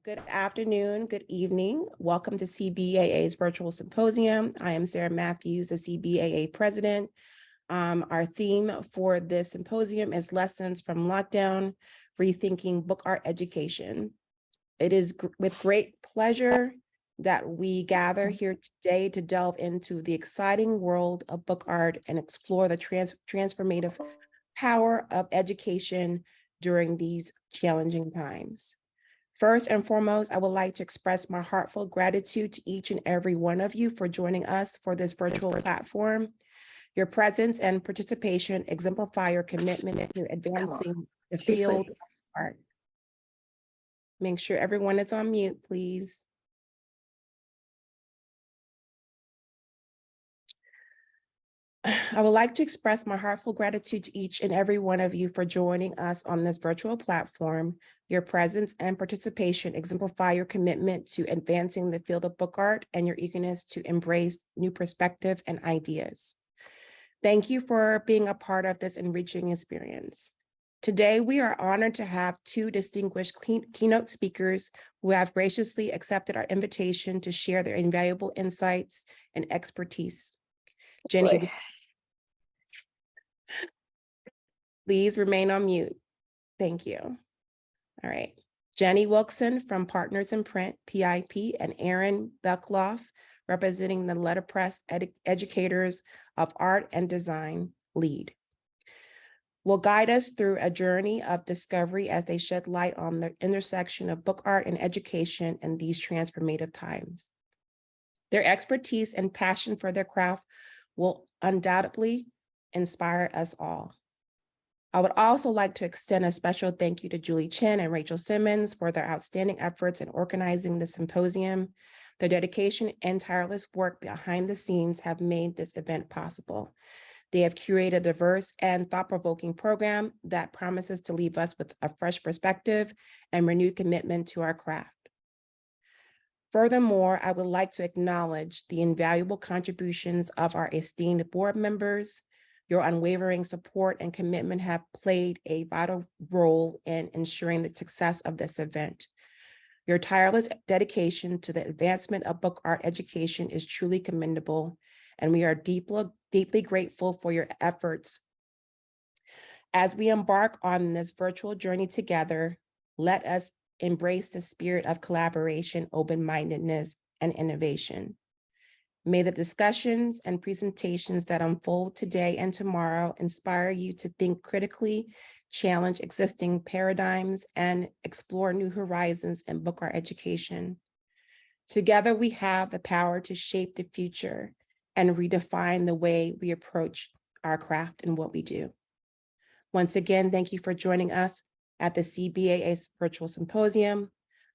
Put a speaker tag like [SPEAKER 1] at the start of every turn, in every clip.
[SPEAKER 1] Good afternoon, good evening. Welcome to CBAA's Virtual Symposium. I am Sarah Matthews, the CBAA president. Our theme for this symposium is Lessons from Lockdown, Rethinking Book Art Education. It is with great pleasure that we gather here today to delve into the exciting world of book art and explore the transformative power of education during these challenging times. First and foremost, I would like to express my heartfelt gratitude to each and every one of you for joining us for this virtual platform. Your presence and participation exemplify your commitment to advancing the field of art. Make sure everyone is on mute, please. I would like to express my heartfelt gratitude to each and every one of you for joining us on this virtual platform. Your presence and participation exemplify your commitment to advancing the field of book art and your eagerness to embrace new perspective and ideas. Thank you for being a part of this enriching experience. Today, we are honored to have two distinguished keynote speakers who have graciously accepted our invitation to share their invaluable insights and expertise. Jenny, please remain on mute. Thank you. All right. Jenny Wilkson from Partners in Print, PIP, and Erin Beckloff, representing the Letterpress Educators of Art and Design, lead, will guide us through a journey of discovery as they shed light on the intersection of book art and education in these transformative times. Their expertise and passion for their craft will undoubtedly inspire us all. I would also like to extend a special thank you to Julie Chen and Rachel Simmons for their outstanding efforts in organizing the symposium. Their dedication and tireless work behind the scenes have made this event possible. They have curated a diverse and thought-provoking program that promises to leave us with a fresh perspective and renewed commitment to our craft. Furthermore, I would like to acknowledge the invaluable contributions of our esteemed board members. Your unwavering support and commitment have played a vital role in ensuring the success of this event. Your tireless dedication to the advancement of book art education is truly commendable, and we are deeply grateful for your efforts. As we embark on this virtual journey together, let us embrace the spirit of collaboration, open-mindedness, and innovation. May the discussions and presentations that unfold today and tomorrow inspire you to think critically, challenge existing paradigms, and explore new horizons in book art education. Together, we have the power to shape the future and redefine the way we approach our craft and what we do. Once again, thank you for joining us at the CBAA Virtual Symposium.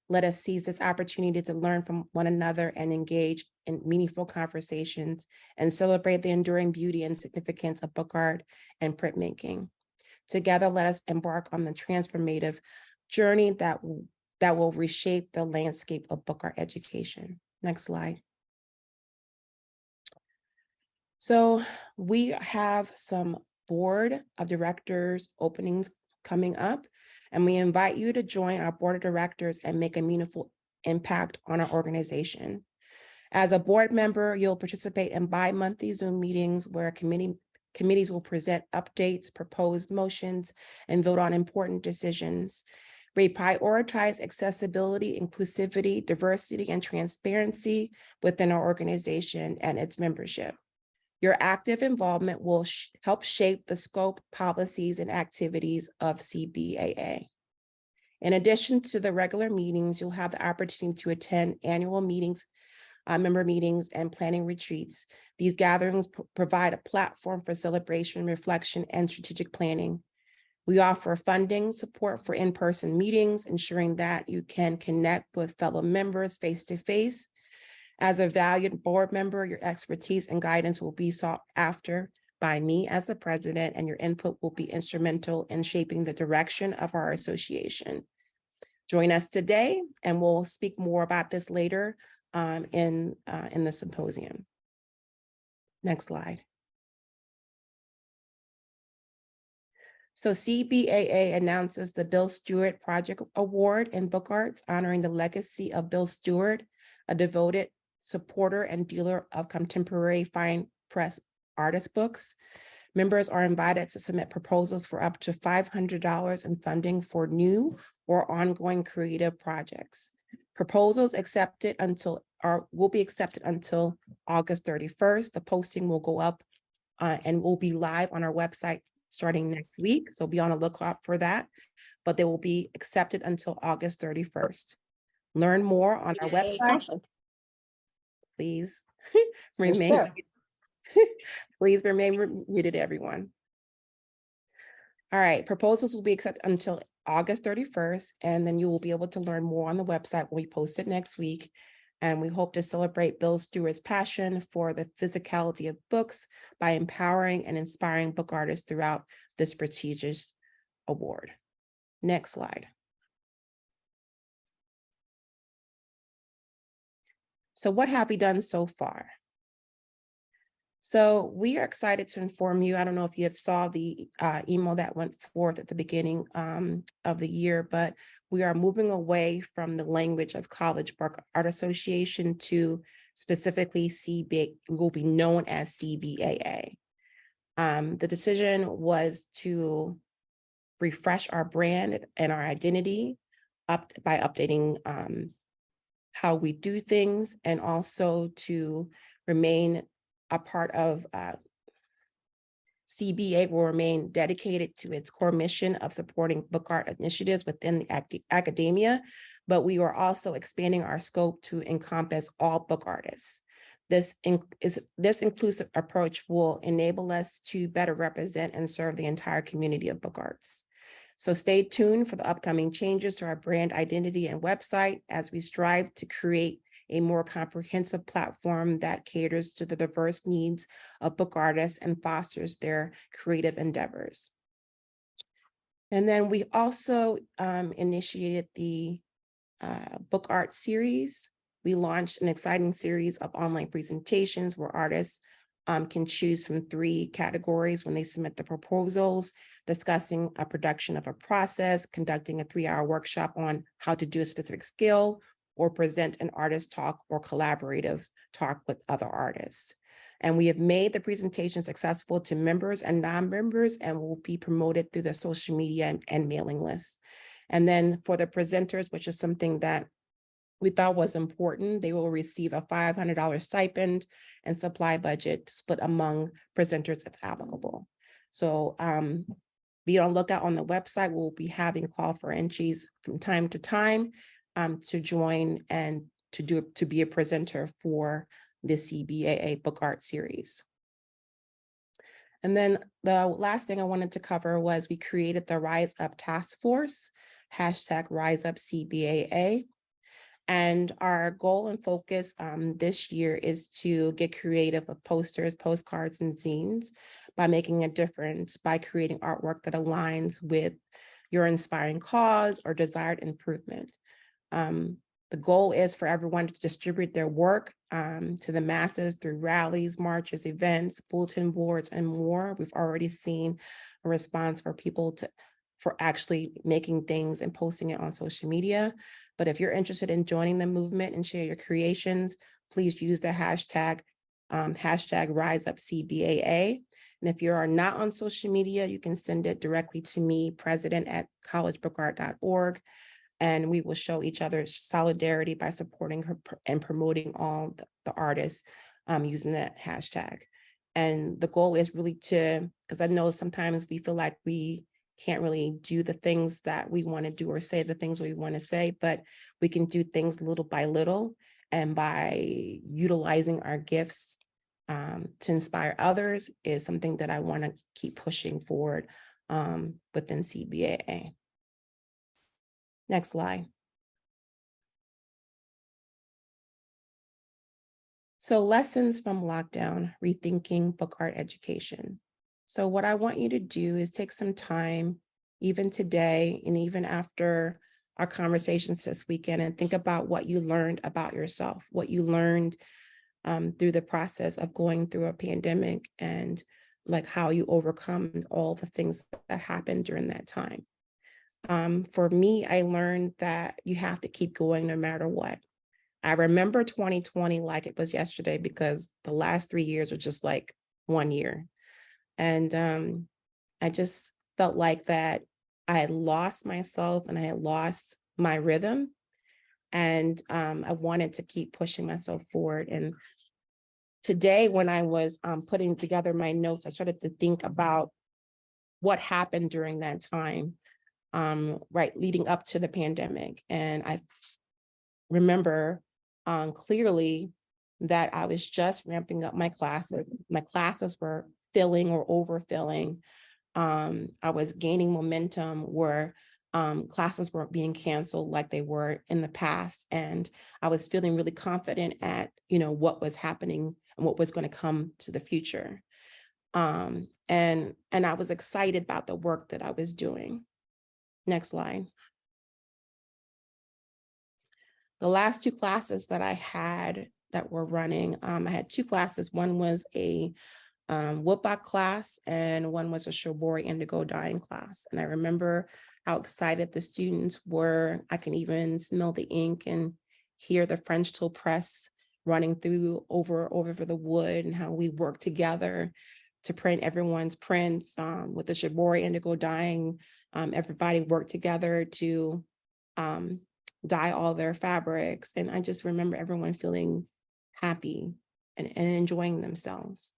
[SPEAKER 1] Let us seize this opportunity to learn from one another and engage in meaningful conversations and celebrate the enduring beauty and significance of book art and printmaking. Together, let us embark on the transformative journey that will reshape the landscape of book art education. Next slide. So we have some board of directors openings coming up, and we invite you to join our board of directors and make a meaningful impact on our organization. As a board member, you'll participate in bi-monthly Zoom meetings where committees will present updates, propose motions, and vote on important decisions. We prioritize accessibility, inclusivity, diversity, and transparency within our organization and its membership. Your active involvement will help shape the scope, policies, and activities of CBAA. In addition to the regular meetings, you'll have the opportunity to attend annual meetings, member meetings, and planning retreats. These gatherings provide a platform for celebration, reflection, and strategic planning. We offer funding support for in-person meetings, ensuring that you can connect with fellow members face-to-face. As a valued board member, your expertise and guidance will be sought after by me as the president, and your input will be instrumental in shaping the direction of our association. Join us today, and we'll speak more about this later in the symposium. Next slide. So CBAA announces the Bill Stewart Project Award in Book Arts, honoring the legacy of Bill Stewart, a devoted supporter and dealer of contemporary fine press artist books. Members are invited to submit proposals for up to $500 in funding for new or ongoing creative projects. Proposals accepted will be accepted until August 31st. The posting will go up and will be live on our website starting next week. So be on the lookout for that, but they will be accepted until August 31st. Learn more on our website. Please remain, please remain muted, everyone. All right, proposals will be accepted until August 31st, and then you will be able to learn more on the website when we post it next week. And we hope to celebrate Bill Stewart's passion for the physicality of books by empowering and inspiring book artists throughout this prestigious award. Next slide. So what have we done so far? So we are excited to inform you. I don't know if you have saw the email that went forth at the beginning of the year, but we are moving away from the language of College Book Art Association to specifically CBAA, will be known as CBAA. The decision was to refresh our brand and our identity by updating how we do things, and also to remain a part of CBAA will remain dedicated to its core mission of supporting book art initiatives within the academia, but we are also expanding our scope to encompass all book artists. This inclusive approach will enable us to better represent and serve the entire community of book arts. So stay tuned for the upcoming changes to our brand identity and website as we strive to create a more comprehensive platform that caters to the diverse needs of book artists and fosters their creative endeavors. And then we also initiated the book art series. We launched an exciting series of online presentations where artists can choose from 3 categories when they submit the proposals: discussing a production of a process, conducting a 3-hour workshop on how to do a specific skill, or present an artist talk or collaborative talk with other artists. And we have made the presentations accessible to members and non-members and will be promoted through the social media and mailing lists. And then for the presenters, which is something that we thought was important, they will receive a $500 stipend and supply budget split among presenters if applicable. So be on lookout on the website. We'll be having call for entries from time to time to join and to be a presenter for the CBAA Book Art Series. And then the last thing I wanted to cover was we created the Rise Up Task Force, #RiseUpCBAA. And our goal and focus this year is to get creative with posters, postcards, and zines by making a difference by creating artwork that aligns with your inspiring cause or desired improvement. The goal is for everyone to distribute their work to the masses through rallies, marches, events, bulletin boards, and more. We've already seen a response for people for actually making things and posting it on social media. But if you're interested in joining the movement and share your creations, please use the hashtag #RiseUpCBAA. And if you are not on social media, you can send it directly to me, president@collegebookart.org. And we will show each other solidarity by supporting her and promoting all the artists using that hashtag. And the goal is really because I know sometimes we feel like we can't really do the things that we want to do or say the things we want to say, but we can do things little by little, and by utilizing our gifts to inspire others is something that I want to keep pushing forward within CBAA. Next slide. So lessons from lockdown, rethinking book art education. So what I want you to do is take some time, even today, and even after our conversations this weekend, and think about what you learned about yourself, what you learned through the process of going through a pandemic, and like how you overcome all the things that happened during that time. For me, I learned that you have to keep going no matter what. I remember 2020 like it was yesterday because the last 3 years were just like 1 year. And I just felt like that I had lost myself and I had lost my rhythm. And I wanted to keep pushing myself forward. And today, when I was putting together my notes, I started to think about what happened during that time, right, leading up to the pandemic. And I remember clearly that I was just ramping up my classes. My classes were filling or overfilling. I was gaining momentum where classes weren't being canceled like they were in the past. And I was feeling really confident at, what was happening and what was going to come to the future. And I was excited about the work that I was doing. Next slide. The last two classes that I had that were running, I had two classes. One was a Woodblock class and one was a Shibori indigo dyeing class. And I remember how excited the students were. I can even smell the ink and hear the French tool press running through over the wood, and how we worked together to print everyone's prints with the Shibori indigo dyeing. Everybody worked together to dye all their fabrics. And I just remember everyone feeling happy and enjoying themselves.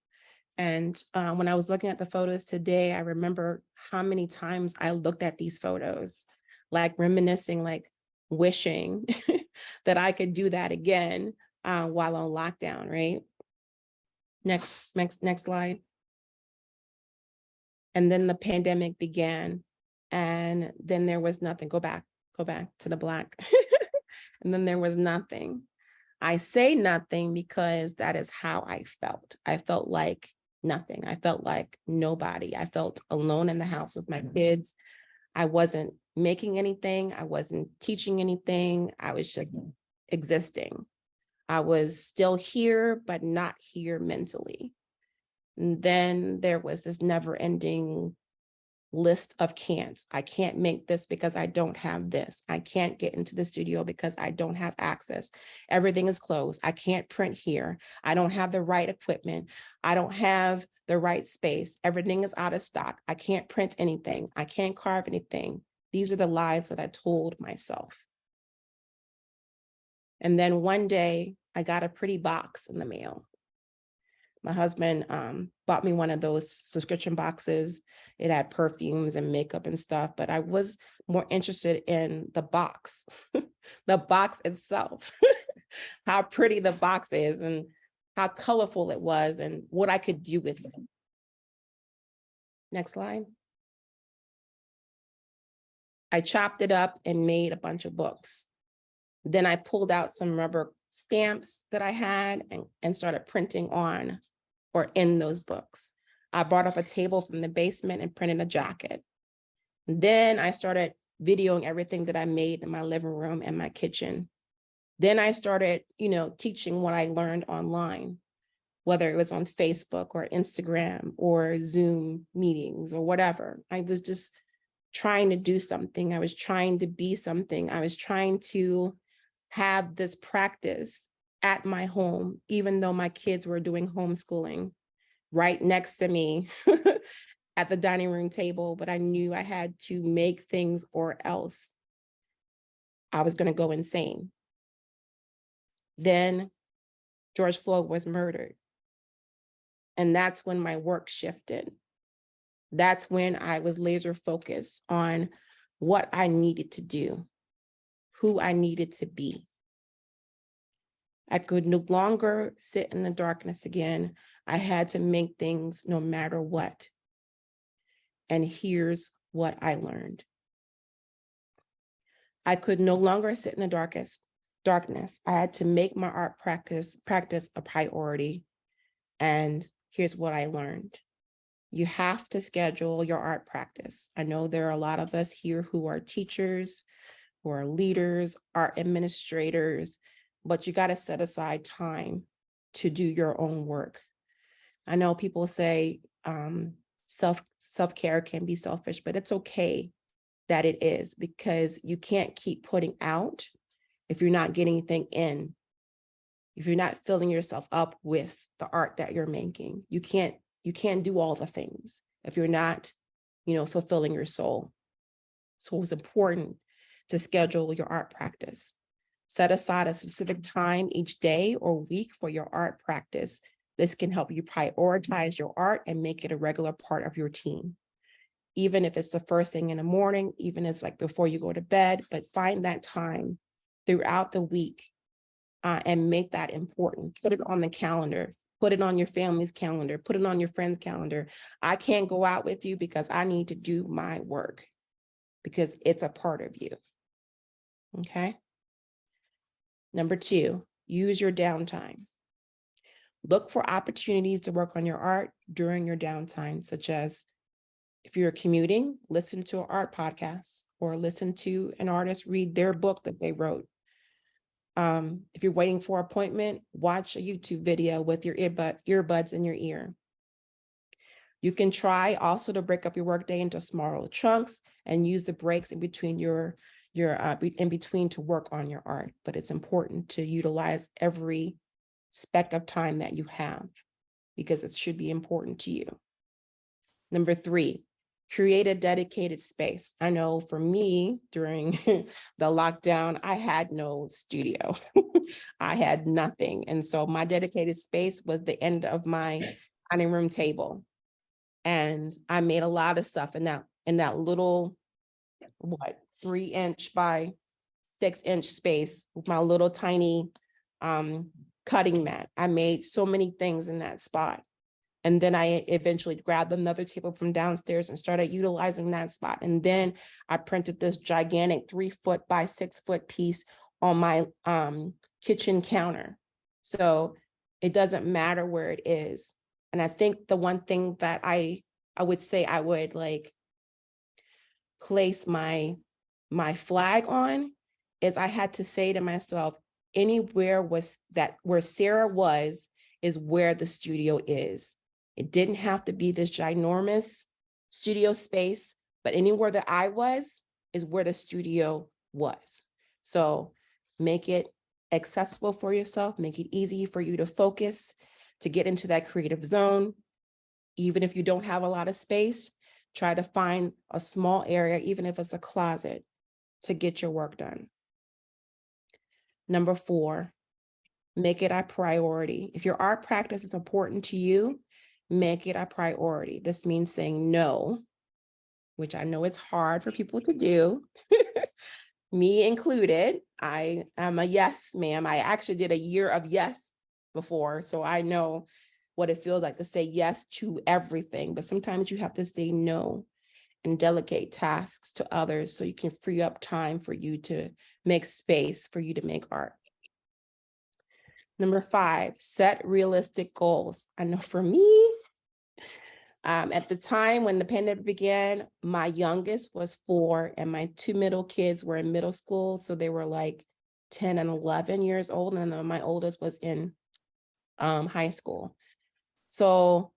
[SPEAKER 1] And when I was looking at the photos today, I remember how many times I looked at these photos, like reminiscing, like wishing that I could do that again while on lockdown, right? Next slide. And then the pandemic began, and then there was nothing. Go back to the black. And then there was nothing. I say nothing because that is how I felt. I felt like nothing. I felt like nobody. I felt alone in the house with my kids. I wasn't making anything. I wasn't teaching anything. I was just existing. I was still here, but not here mentally. And then there was this never-ending list of can'ts. I can't make this because I don't have this. I can't get into the studio because I don't have access. Everything is closed. I can't print here. I don't have the right equipment. I don't have the right space. Everything is out of stock. I can't print anything. I can't carve anything. These are the lies that I told myself. And then one day I got a pretty box in the mail. My husband bought me one of those subscription boxes. It had perfumes and makeup and stuff, but I was more interested in the box, the box itself, how pretty the box is and how colorful it was and what I could do with it. Next slide. I chopped it up and made a bunch of books. Then I pulled out some rubber stamps that I had and started printing on or in those books. I brought up a table from the basement and printed a jacket. Then I started videoing everything that I made in my living room and my kitchen. Then I started, teaching what I learned online, whether it was on Facebook or Instagram or Zoom meetings or whatever. I was just trying to do something. I was trying to be something. I was trying to have this practice at my home, even though my kids were doing homeschooling right next to me at the dining room table, but I knew I had to make things or else I was going to go insane. Then George Floyd was murdered. And that's when my work shifted. That's when I was laser focused on what I needed to do, who I needed to be. I could no longer sit in the darkness again. I had to make things no matter what. And here's what I learned. I could no longer sit in the darkness. I had to make my art practice a priority. And here's what I learned. You have to schedule your art practice. I know there are a lot of us here who are teachers, who are leaders, art administrators, but you got to set aside time to do your own work. I know people say, self-care can be selfish, but it's okay that it is, because you can't keep putting out if you're not getting anything in. If you're not filling yourself up with the art that you're making, you can't do all the things if you're not, fulfilling your soul. So it's important to schedule your art practice. Set aside a specific time each day or week for your art practice. This can help you prioritize your art and make it a regular part of your routine. Even if it's the first thing in the morning, even if it's like before you go to bed, but find that time throughout the week and make that important. Put it on the calendar, put it on your family's calendar, put it on your friend's calendar. I can't go out with you because I need to do my work, because it's a part of you. Okay. Number 2, use your downtime. Look for opportunities to work on your art during your downtime, such as if you're commuting, listen to an art podcast or listen to an artist read their book that they wrote. If you're waiting for an appointment, watch a YouTube video with your earbuds in your ear. You can try also to break up your workday into smaller chunks and use the breaks in between in between to work on your art. But it's important to utilize every speck of time that you have, because it should be important to you. Number 3, create a dedicated space. I know for me, during the lockdown, I had no studio. I had nothing. And so my dedicated space was the end of my dining room table. And I made a lot of stuff in that little, 3-inch by 6-inch space with my little tiny cutting mat. I made so many things in that spot. And then I eventually grabbed another table from downstairs and started utilizing that spot. And then I printed this gigantic 3-foot by 6-foot piece on my kitchen counter. So it doesn't matter where it is. And I think the one thing that I would say I would like place my flag on is I had to say to myself, anywhere where Sarah was is where the studio is. It didn't have to be this ginormous studio space, but anywhere that I was is where the studio was. So make it accessible for yourself, make it easy for you to focus, to get into that creative zone. Even if you don't have a lot of space, try to find a small area, even if it's a closet, to get your work done. Number 4, make it a priority. If your art practice is important to you, make it a priority. This means saying no, which I know it's hard for people to do, me included. I am a yes, ma'am. I actually did a year of yes before, so I know what it feels like to say yes to everything. But sometimes you have to say no and delegate tasks to others so you can free up time for you to make space for you to make art. Number 5, set realistic goals. I know for me, at the time when the pandemic began, my youngest was 4 and my 2 middle kids were in middle school. So they were like 10 and 11 years old. And then my oldest was in high school. So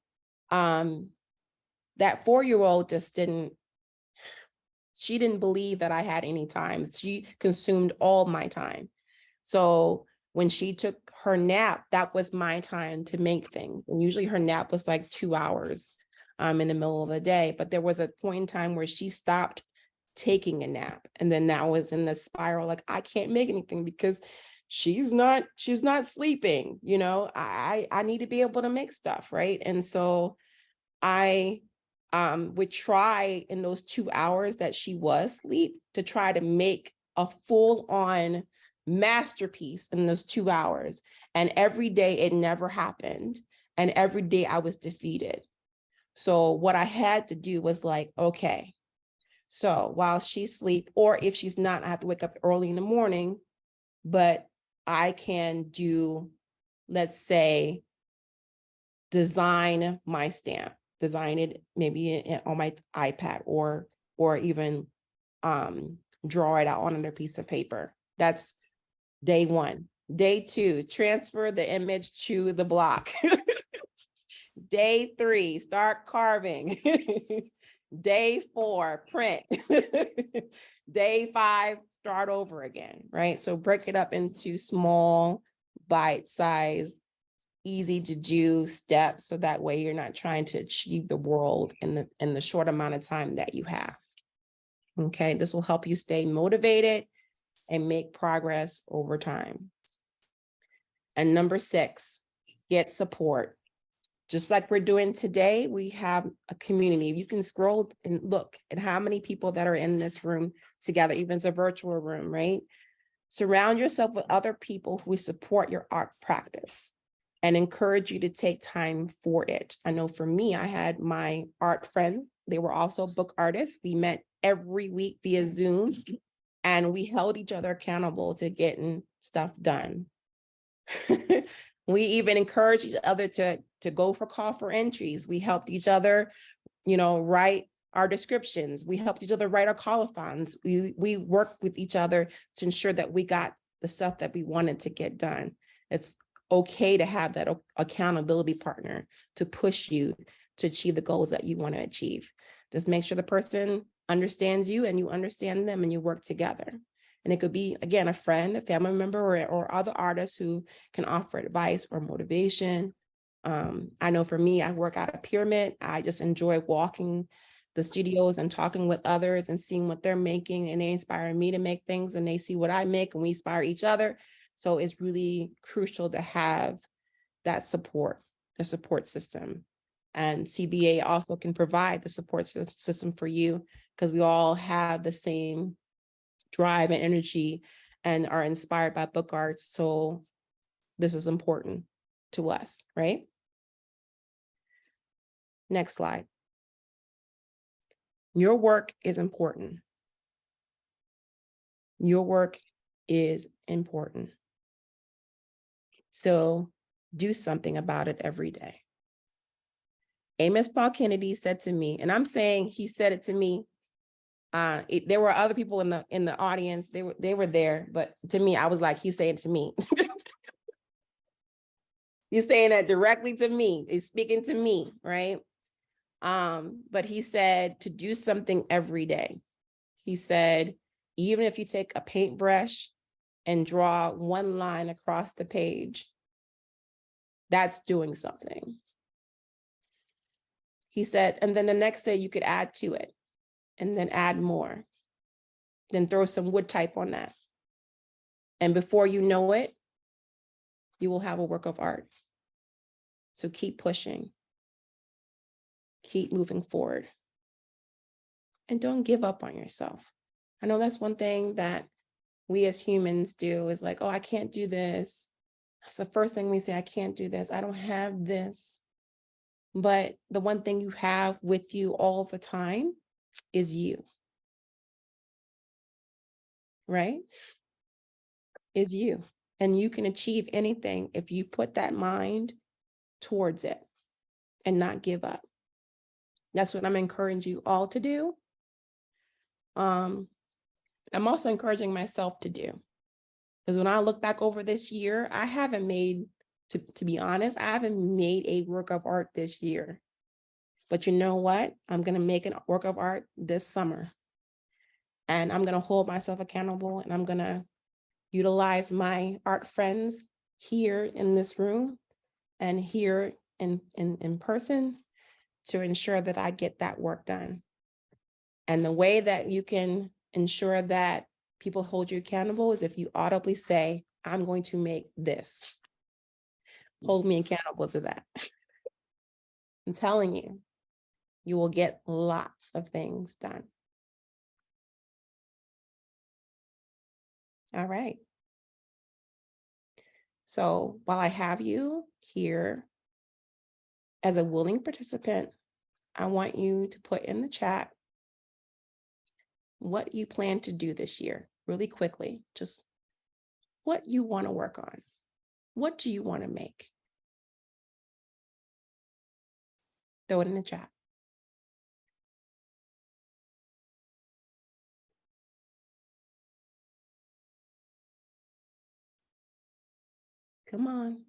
[SPEAKER 1] that 4-year-old just didn't believe that I had any time. She consumed all my time. So when she took her nap, that was my time to make things. And usually her nap was like 2 hours in the middle of the day. But there was a point in time where she stopped taking a nap. And then that was in the spiral, like, I can't make anything because she's not sleeping. I need to be able to make stuff, right? And so I would try in those 2 hours that she was asleep to try to make a full-on masterpiece in those 2 hours. And every day it never happened. And every day I was defeated. So what I had to do was like, okay, so while she's asleep, or if she's not, I have to wake up early in the morning, but I can do, let's say, design my stamp, design it maybe on my iPad or even draw it out on another piece of paper. That's day 1. Day 2, transfer the image to the block. Day 3, start carving. Day 4, print. Day 5, start over again, right? So break it up into small, bite-sized, easy to do steps, so that way you're not trying to achieve the world in the short amount of time that you have. Okay, this will help you stay motivated and make progress over time. And number 6, get support. Just like we're doing today, we have a community. You can scroll and look at how many people that are in this room together, even if it's a virtual room, right? Surround yourself with other people who support your art practice and encourage you to take time for it. I know for me, I had my art friends. They were also book artists. We met every week via Zoom, and we held each other accountable to getting stuff done. We even encouraged each other to go for call for entries. We helped each other, write our descriptions. We helped each other write our colophons. We worked with each other to ensure that we got the stuff that we wanted to get done. It's okay to have that accountability partner to push you to achieve the goals that you want to achieve. Just make sure the person understands you and you understand them, and you work together. And it could be, again, a friend, a family member, or other artists who can offer advice or motivation. I know for me, I work out of Pyramid. I just enjoy walking the studios and talking with others and seeing what they're making, and they inspire me to make things, and they see what I make, and we inspire each other. So it's really crucial to have that support, the support system. And CBA also can provide the support system for you, because we all have the same drive and energy and are inspired by book arts. So this is important to us, right? Next slide. Your work is important. Your work is important. So do something about it every day. Amos Paul Kennedy said to me, and I'm saying he said it to me. There were other people in the audience. They were there, but to me, I was like, he's saying to me. He's saying that directly to me. He's speaking to me, right? But he said to do something every day. He said, even if you take a paintbrush and draw one line across the page, that's doing something. He said, and then the next day you could add to it, and then add more. Then throw some wood type on that. And before you know it, you will have a work of art. So keep pushing. Keep moving forward. And don't give up on yourself. I know that's one thing that we as humans do, is like, oh, I can't do this. That's the first thing we say, I can't do this. I don't have this. But the one thing you have with you all the time is you. Right? Is you. And you can achieve anything if you put that mind towards it and not give up. That's what I'm encouraging you all to do. I'm also encouraging myself to do. Because when I look back over this year, I haven't made, to be honest, I haven't made a work of art this year. But you know what? I'm going to make a work of art this summer. And I'm going to hold myself accountable, and I'm going to utilize my art friends here in this room and here in person to ensure that I get that work done. And the way that you can ensure that people hold you accountable is if you audibly say, I'm going to make this. Hold me accountable to that. I'm telling you, you will get lots of things done. All right. So while I have you here as a willing participant, I want you to put in the chat what you plan to do this year, really quickly. Just what you want to work on. What do you want to make? Throw it in the chat. Come on.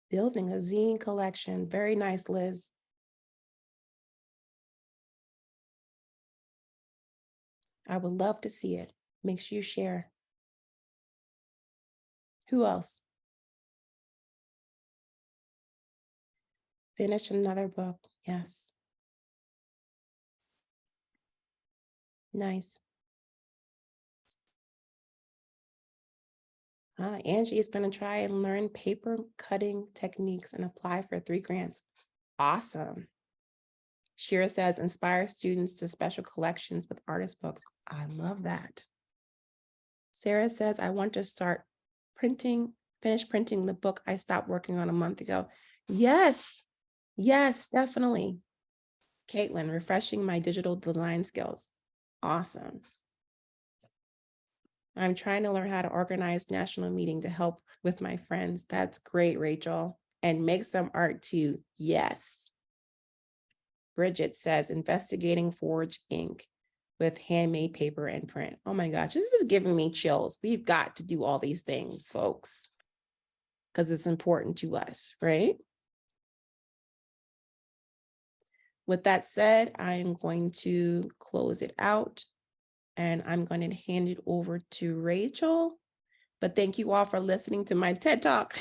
[SPEAKER 1] Building a zine collection. Very nice, Liz. I would love to see it. Make sure you share. Who else? Finish another book. Yes. Nice. Angie is going to try and learn paper cutting techniques and apply for 3 grants. Awesome. Shira says, inspire students to special collections with artist books. I love that. Sarah says, I want to finish printing the book I stopped working on a month ago. Yes, definitely. Caitlin, refreshing my digital design skills. Awesome. I'm trying to learn how to organize national meeting to help with my friends. That's great, Rachel. And make some art too. Yes. Bridget says, investigating forged ink with handmade paper and print. Oh my gosh, this is giving me chills. We've got to do all these things, folks, because it's important to us, right? With that said, I am going to close it out and I'm going to hand it over to Rachel. But thank you all for listening to my TED Talk.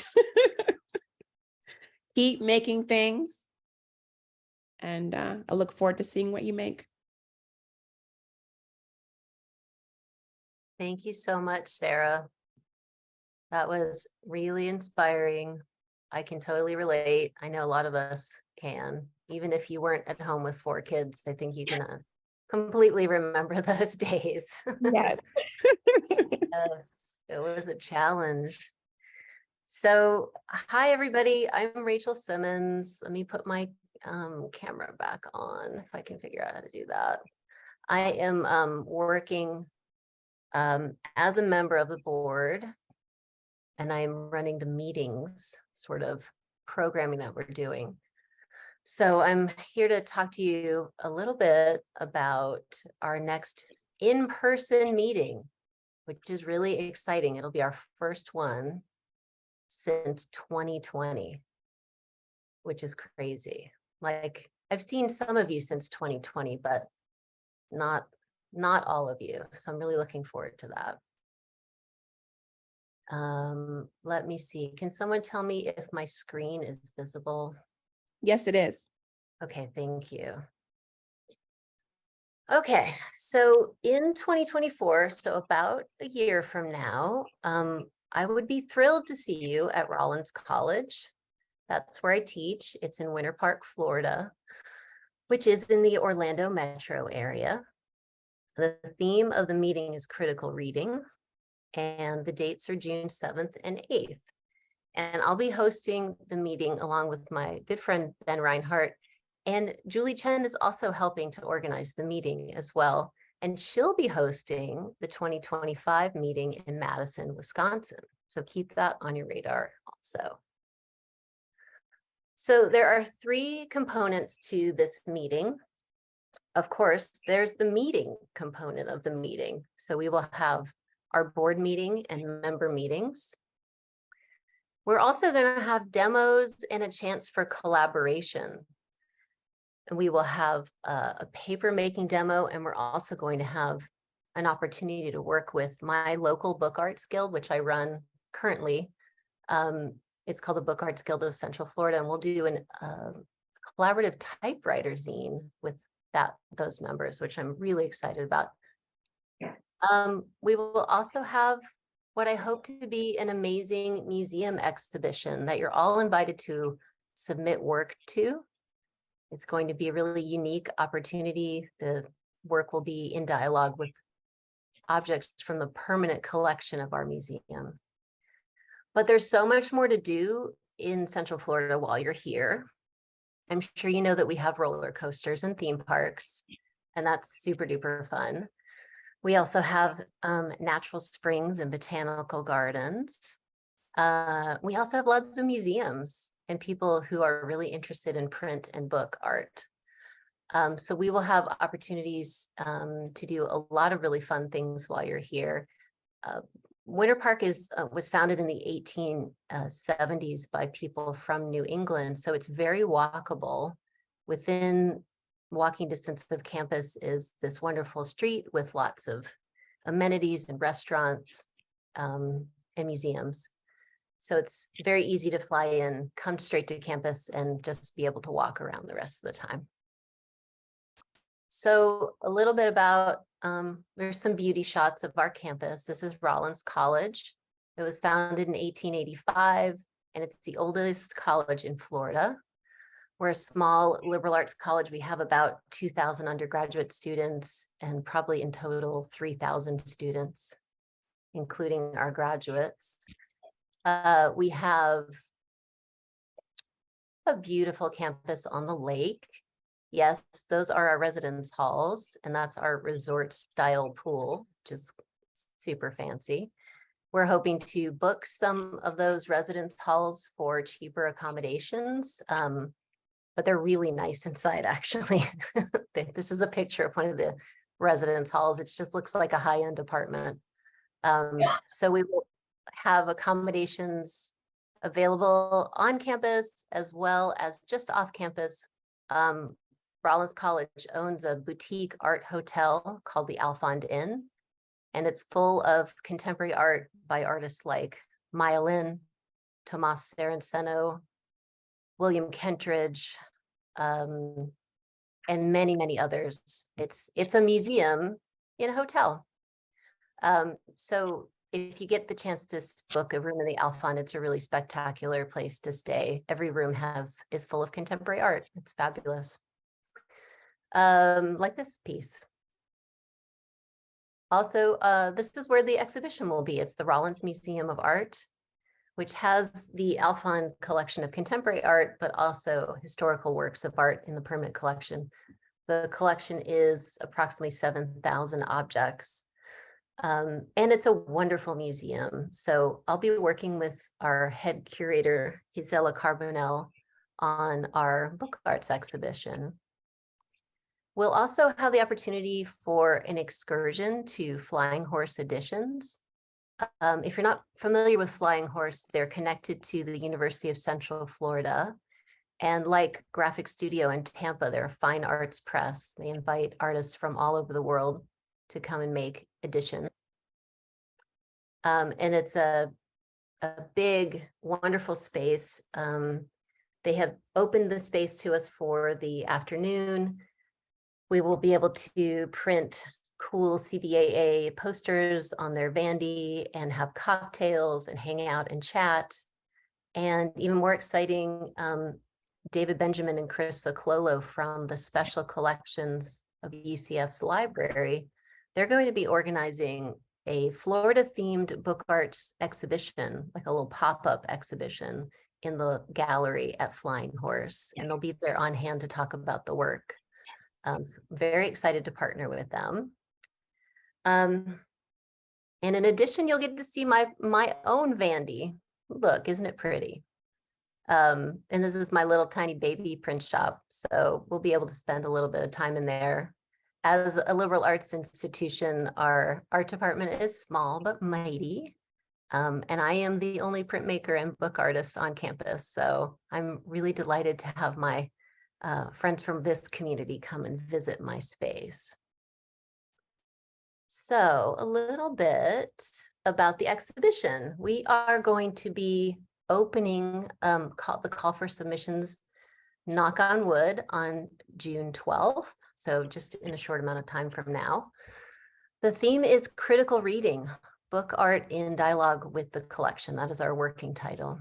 [SPEAKER 1] Keep making things. And I look forward to seeing what you make.
[SPEAKER 2] Thank you so much, Sarah. That was really inspiring. I can totally relate. I know a lot of us can. Even if you weren't at home with 4 kids, I think you can completely remember those days.
[SPEAKER 1] Yes.
[SPEAKER 2] Yes, it was a challenge. So, hi, everybody. I'm Rachel Simmons. Let me put my camera back on if I can figure out how to do that. I am working as a member of the board, and I'm running the meetings, sort of programming that we're doing. So I'm here to talk to you a little bit about our next in-person meeting, which is really exciting. It'll be our first one since 2020, which is crazy. Like, I've seen some of you since 2020, but not all of you. So I'm really looking forward to that. Let me see. Can someone tell me if my screen is visible?
[SPEAKER 1] Yes, it is.
[SPEAKER 2] Okay, thank you. Okay, so in 2024, so about a year from now, I would be thrilled to see you at Rollins College. That's where I teach. It's in Winter Park, Florida, which is in the Orlando metro area. The theme of the meeting is critical reading, and the dates are June 7th and 8th. And I'll be hosting the meeting along with my good friend, Ben Reinhardt. And Julie Chen is also helping to organize the meeting as well. And she'll be hosting the 2025 meeting in Madison, Wisconsin. So keep that on your radar also. So there are 3 components to this meeting. Of course, there's the meeting component of the meeting. So we will have our board meeting and member meetings. We're also going to have demos and a chance for collaboration. And we will have a paper making demo, and we're also going to have an opportunity to work with my local Book Arts Guild, which I run currently. It's called the Book Arts Guild of Central Florida, and we'll do a collaborative typewriter zine with those members, which I'm really excited about. We will also have what I hope to be an amazing museum exhibition that you're all invited to submit work to. It's going to be a really unique opportunity. The work will be in dialogue with objects from the permanent collection of our museum. But there's so much more to do in Central Florida while you're here. I'm sure you know that we have roller coasters and theme parks, and that's super duper fun. We also have natural springs and botanical gardens. We also have lots of museums and people who are really interested in print and book art. So we will have opportunities to do a lot of really fun things while you're here. Winter Park was founded in the 1870s by people from New England, so it's very walkable. Within walking distance of campus is this wonderful street with lots of amenities and restaurants and museums. So it's very easy to fly in, come straight to campus, and just be able to walk around the rest of the time. So a little bit about, there's some beauty shots of our campus. This is Rollins College. It was founded in 1885, and it's the oldest college in Florida. We're a small liberal arts college. We have about 2,000 undergraduate students and probably in total 3,000 students, including our graduates. We have a beautiful campus on the lake. Yes, those are our residence halls, and that's our resort style pool, which is super fancy. We're hoping to book some of those residence halls for cheaper accommodations, but they're really nice inside, actually. This is a picture of one of the residence halls. It just looks like a high-end apartment. So we will have accommodations available on campus as well as just off campus. Rollins College owns a boutique art hotel called the Alfond Inn, and it's full of contemporary art by artists like Maya Lin, Tomas Saraceno, William Kentridge, and many, many others. It's a museum in a hotel. So if you get the chance to book a room in the Alfond, it's a really spectacular place to stay. Every room is full of contemporary art. It's fabulous. Like this piece. Also, this is where the exhibition will be. It's the Rollins Museum of Art, which has the Alfond collection of contemporary art, but also historical works of art in the permanent collection. The collection is approximately 7,000 objects. And it's a wonderful museum. So I'll be working with our head curator, Gisela Carbonell, on our book arts exhibition. We'll also have the opportunity for an excursion to Flying Horse Editions. If you're not familiar with Flying Horse, they're connected to the University of Central Florida. And like Graphic Studio in Tampa, they're a fine arts press. They invite artists from all over the world to come and make editions. And it's a big, wonderful space. They have opened the space to us for the afternoon. We will be able to print cool CBAA posters on their vandy and have cocktails and hang out and chat. And even more exciting, David Benjamin and Chris Aclolo from the Special Collections of UCF's library, they're going to be organizing a Florida-themed book arts exhibition, like a little pop-up exhibition in the gallery at Flying Horse. And they'll be there on hand to talk about the work. So very excited to partner with them. And in addition, you'll get to see my own vandy. Look, isn't it pretty? And this is my little tiny baby print shop. So we'll be able to spend a little bit of time in there. As a liberal arts institution, our art department is small but mighty. And I am the only printmaker and book artist on campus. So I'm really delighted to have my friends from this community come and visit my space. So a little bit about the exhibition. We are going to be opening the call for submissions, knock on wood, on June 12th. So just in a short amount of time from now. The theme is critical reading, book art in dialogue with the collection. That is our working title.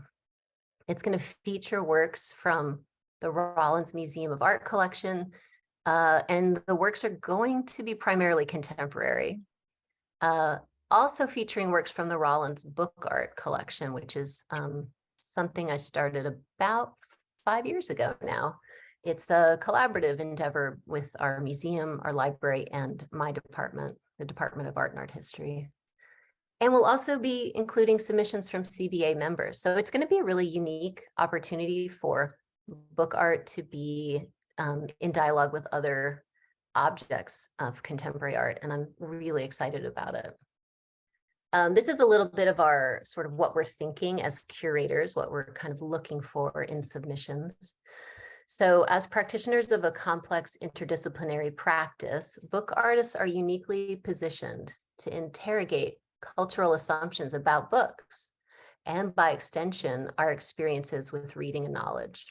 [SPEAKER 2] It's going to feature works from the Rollins Museum of Art collection, and the works are going to be primarily contemporary. Also featuring works from the Rollins Book Art collection, which is something I started about 5 years ago now. It's a collaborative endeavor with our museum, our library, and my department, the Department of Art and Art History. And we'll also be including submissions from CBA members. So it's going to be a really unique opportunity for book art to be in dialogue with other objects of contemporary art. And I'm really excited about it. This is a little bit of our sort of what we're thinking as curators, what we're kind of looking for in submissions. So as practitioners of a complex interdisciplinary practice, book artists are uniquely positioned to interrogate cultural assumptions about books, and by extension, our experiences with reading and knowledge.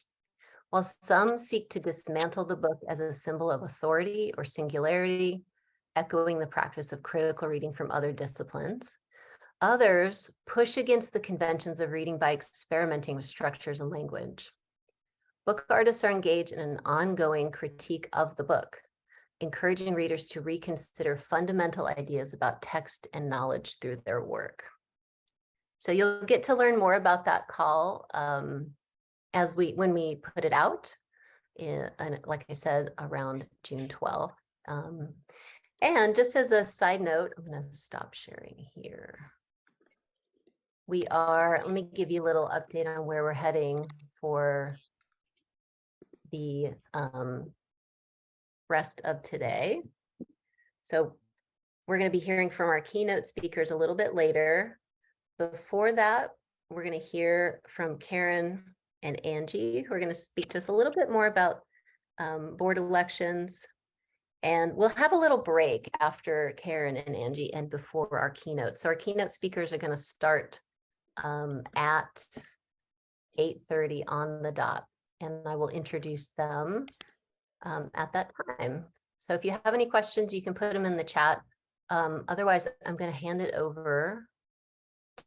[SPEAKER 2] While some seek to dismantle the book as a symbol of authority or singularity, echoing the practice of critical reading from other disciplines, others push against the conventions of reading by experimenting with structures and language. Book artists are engaged in an ongoing critique of the book, encouraging readers to reconsider fundamental ideas about text and knowledge through their work. So you'll get to learn more about that call when we put it out, and like I said, around June 12th. And just as a side note, I'm going to stop sharing here. Let me give you a little update on where we're heading for the rest of today. So we're going to be hearing from our keynote speakers a little bit later. Before that, we're going to hear from Karen and Angie, who are going to speak to us a little bit more about board elections. And we'll have a little break after Karen and Angie and before our keynote. So our keynote speakers are going to start at 8:30 on the dot, and I will introduce them at that time. So if you have any questions, you can put them in the chat. Otherwise, I'm going to hand it over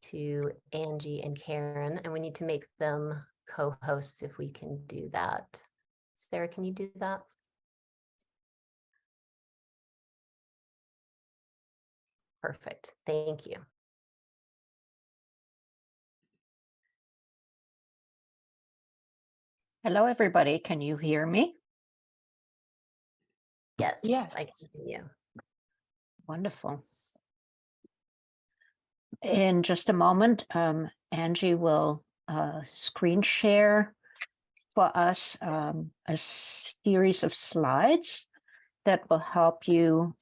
[SPEAKER 2] to Angie and Karen, and we need to make them co-hosts if we can do that. Sarah, can you do that? Perfect. Thank you.
[SPEAKER 3] Hello, everybody. Can you hear me?
[SPEAKER 2] Yes,
[SPEAKER 1] Yes.
[SPEAKER 2] I can hear you.
[SPEAKER 3] Wonderful. In just a moment, Angie will screen share for us a series of slides that will help you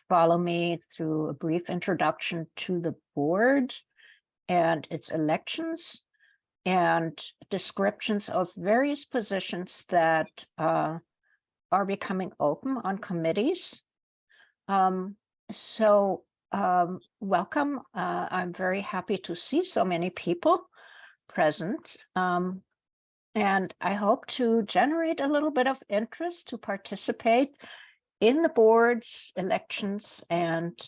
[SPEAKER 3] follow me through a brief introduction to the board and its elections and descriptions of various positions that are becoming open on committees. Welcome. I'm very happy to see so many people present. And I hope to generate a little bit of interest to participate in the board's elections and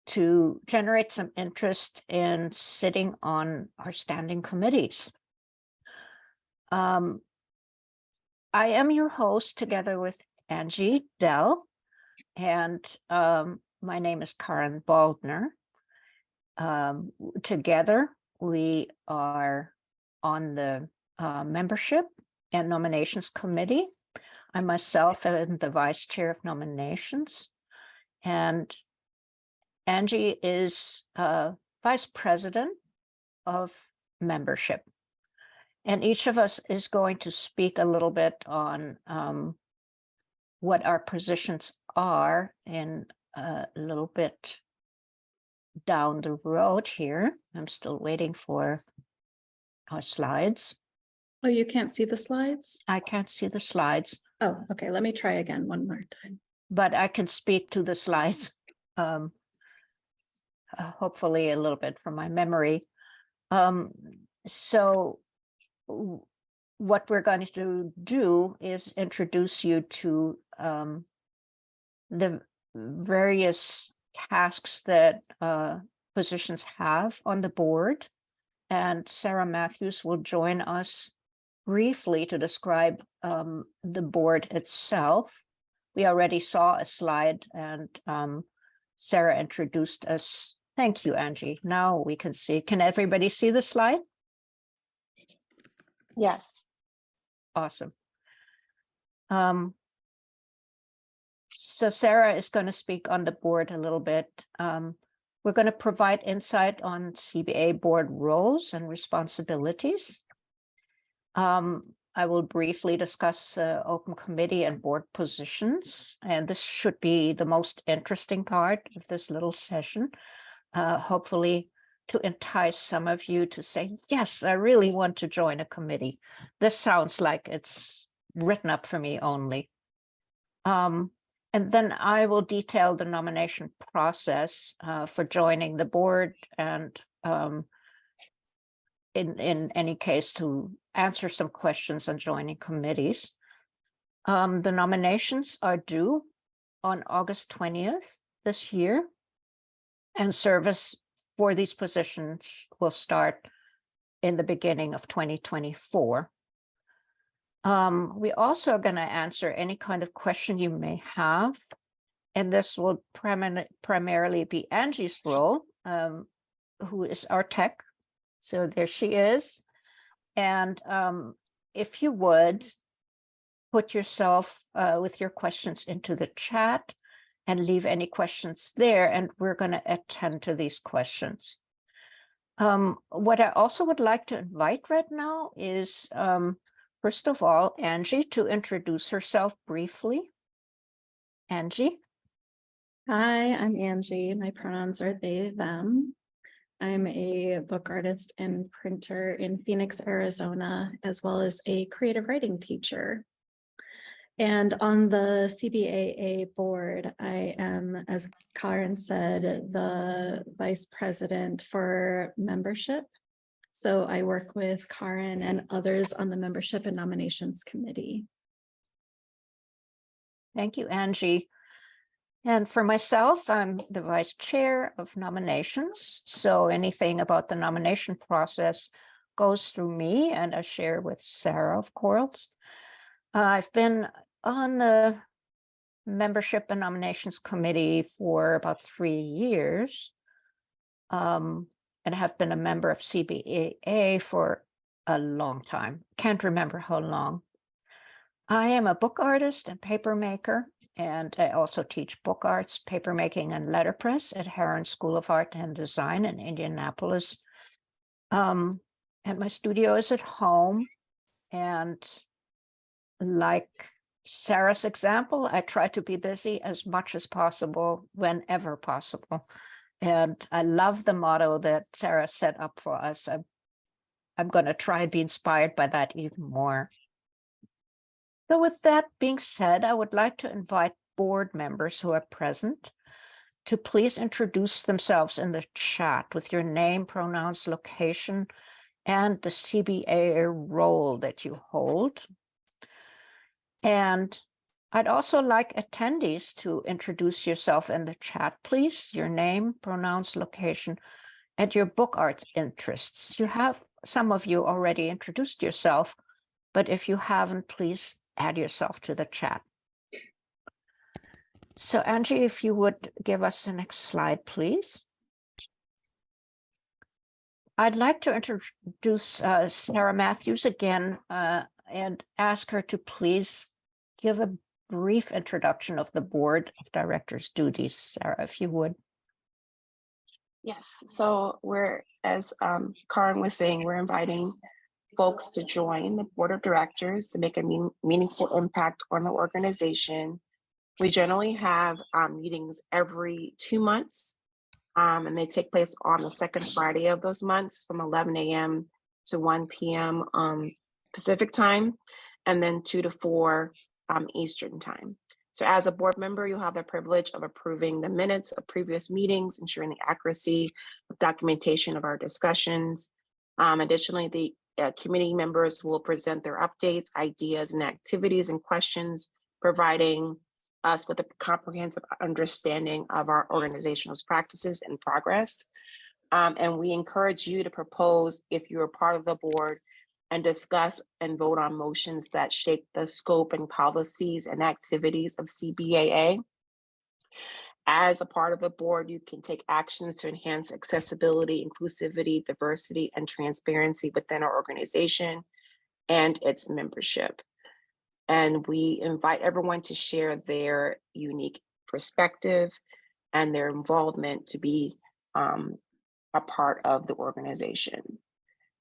[SPEAKER 3] to generate some interest in sitting on our standing committees. I am your host together with Angie Dell, and my name is Karen Baldner. Together, we are on the Membership and Nominations Committee. I myself am the Vice Chair of Nominations, and Angie is Vice President of Membership. And each of us is going to speak a little bit on what our positions are in a little bit down the road here. I'm still waiting for our slides.
[SPEAKER 4] Oh, you can't see the slides?
[SPEAKER 3] I can't see the slides.
[SPEAKER 4] Oh, okay. Let me try again one more time.
[SPEAKER 3] But I can speak to the slides, hopefully a little bit from my memory. So what we're going to do is introduce you to the various tasks that positions have on the board. And Sarah Matthews will join us briefly to describe the board itself. We already saw a slide and Sarah introduced us. Thank you, Angie. Now we can see. Can everybody see the slide?
[SPEAKER 1] Yes.
[SPEAKER 3] Awesome. So Sarah is going to speak on the board a little bit. We're going to provide insight on CBA board roles and responsibilities. I will briefly discuss open committee and board positions, and this should be the most interesting part of this little session. Hopefully to entice some of you to say, yes, I really want to join a committee. This sounds like it's written up for me only. And then I will detail the nomination process for joining the board, and in any case to answer some questions on joining committees. The nominations are due on August 20th this year, and service for these positions will start in the beginning of 2024. We also are going to answer any kind of question you may have, and this will primarily be Angie's role, who is our tech. So there she is. And if you would put yourself with your questions into the chat and leave any questions there, and we're going to attend to these questions. What I also would like to invite right now is, first of all, Angie to introduce herself briefly. Angie.
[SPEAKER 4] Hi, I'm Angie. My pronouns are they, them. I'm a book artist and printer in Phoenix, Arizona, as well as a creative writing teacher. And on the CBAA board, I am, as Karen said, the vice president for membership. So I work with Karen and others on the membership and nominations committee.
[SPEAKER 3] Thank you, Angie. And for myself, I'm the vice chair of nominations. So anything about the nomination process goes through me, and I share with Sarah, of course. I've been on the membership and nominations committee for about 3 years, and have been a member of CBAA for a long time. Can't remember how long. I am a book artist and paper maker, and I also teach book arts, papermaking, and letterpress at Erin School of Art and Design in Indianapolis. And my studio is at home. And like Sarah's example, I try to be busy as much as possible, whenever possible. And I love the motto that Sarah set up for us. I'm going to try and be inspired by that even more. So with that being said, I would like to invite board members who are present to please introduce themselves in the chat with your name, pronouns, location, and the CBAA role that you hold. And I'd also like attendees to introduce yourself in the chat, please, your name, pronouns, location, and your book arts interests. You have, some of you already introduced yourself, but if you haven't, please add yourself to the chat. So Angie, if you would give us the next slide, please. I'd like to introduce Sarah Matthews again and ask her to please give a brief introduction of the Board of Directors' duties. Sarah, if you would.
[SPEAKER 1] Yes, so we're, as Karen was saying, we're inviting folks to join the board of directors to make a meaningful impact on the organization. We generally have meetings every 2 months, and they take place on the second Friday of those months from 11 a.m. to 1 p.m. Pacific time, and then 2 to 4 Eastern time. So as a board member, you'll have the privilege of approving the minutes of previous meetings, ensuring the accuracy of documentation of our discussions. Additionally, the committee members will present their updates, ideas, and activities and questions, providing us with a comprehensive understanding of our organizational practices and progress. And we encourage you to propose, if you're a part of the board, and discuss and vote on motions that shape the scope and policies and activities of CBAA. As a part of the board, you can take actions to enhance accessibility, inclusivity, diversity, and transparency within our organization and its membership. And we invite everyone to share their unique perspective and their involvement to be a part of the organization.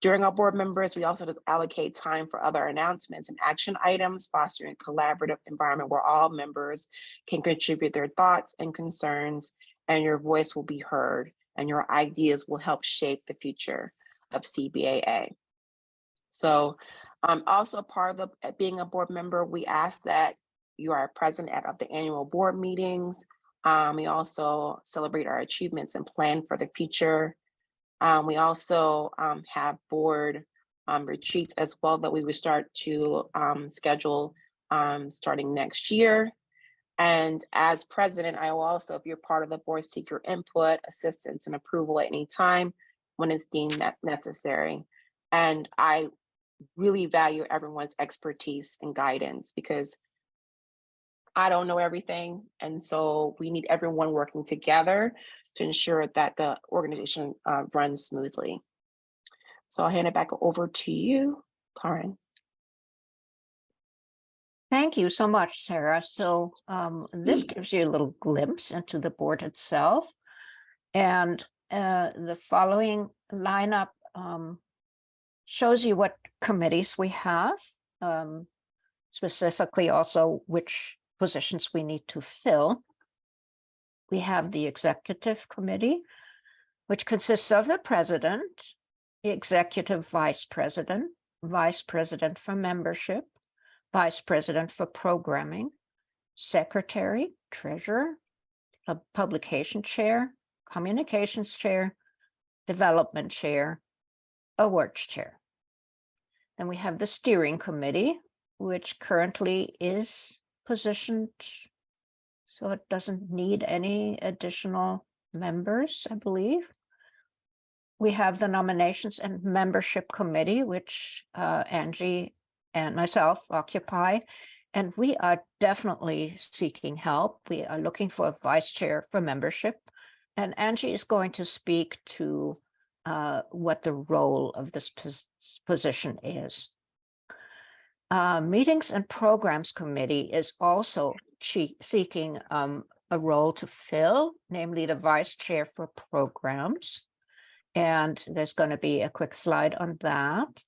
[SPEAKER 1] During our board members, we also allocate time for other announcements and action items, fostering a collaborative environment where all members can contribute their thoughts and concerns, and your voice will be heard, and your ideas will help shape the future of CBAA. So also part of being a board member, we ask that you are present at the annual board meetings. We also celebrate our achievements and plan for the future. We also have board retreats as well that we would start to schedule starting next year. And as president, I will also, if you're part of the board, seek your input, assistance, and approval at any time when it's deemed necessary. And I really value everyone's expertise and guidance because I don't know everything. And so we need everyone working together to ensure that the organization runs smoothly. So I'll hand it back over to you, Karen.
[SPEAKER 3] Thank you so much, Sarah. So this gives you a little glimpse into the board itself. And the following lineup shows you what committees we have, specifically also which positions we need to fill. We have the executive committee, which consists of the president, the executive vice president for membership, vice president for programming, secretary, treasurer, a publication chair, communications chair, development chair, awards chair. Then we have the steering committee, which currently is positioned so it doesn't need any additional members, I believe. We have the nominations and membership committee, which Angie and myself occupy, and we are definitely seeking help. We are looking for a vice chair for membership, and Angie is going to speak to what the role of this position is. Meetings and Programs Committee is also seeking a role to fill, namely the vice chair for programs. And there's going to be a quick slide on that.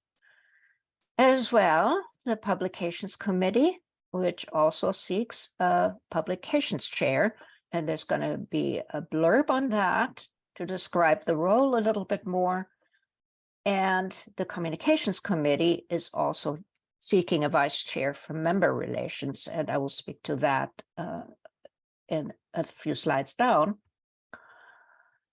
[SPEAKER 3] As well, the Publications Committee, which also seeks a publications chair. And there's going to be a blurb on that to describe the role a little bit more. And the Communications Committee is also seeking a vice chair for member relations, and I will speak to that in a few slides down.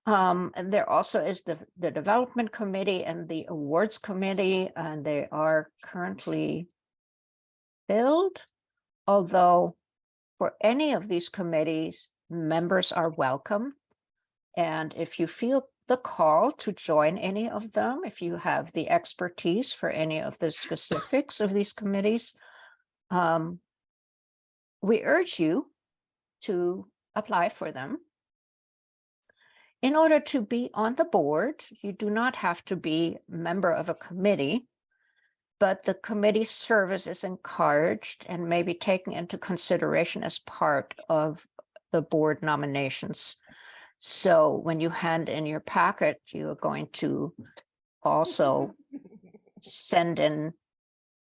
[SPEAKER 3] And there also is the Development Committee and the Awards Committee, and they are currently filled, although for any of these committees, members are welcome. And if you feel the call to join any of them, if you have the expertise for any of the specifics of these committees, we urge you to apply for them. In order to be on the board, you do not have to be a member of a committee, but the committee service is encouraged and may be taken into consideration as part of the board nominations. So when you hand in your packet, you are going to also send in,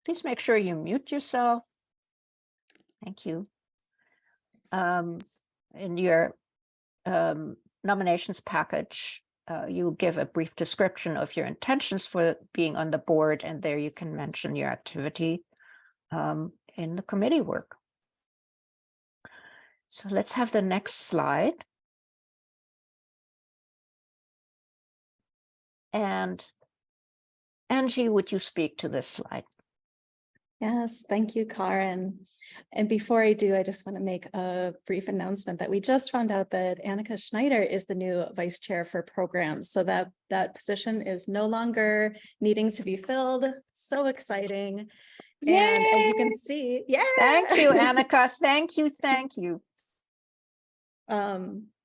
[SPEAKER 3] please make sure you mute yourself. Thank you. In your nominations package, you give a brief description of your intentions for being on the board, and there you can mention your activity in the committee work. So let's have the next slide. And Angie, would you speak to this slide?
[SPEAKER 4] Yes, thank you, Karen. And before I do, I just want to make a brief announcement that we just found out that Annika Schneider is the new vice chair for programs. So that position is no longer needing to be filled. So exciting.
[SPEAKER 3] Yay!
[SPEAKER 4] And as you can see, yeah.
[SPEAKER 3] Thank you, Annika. Thank you. Thank you.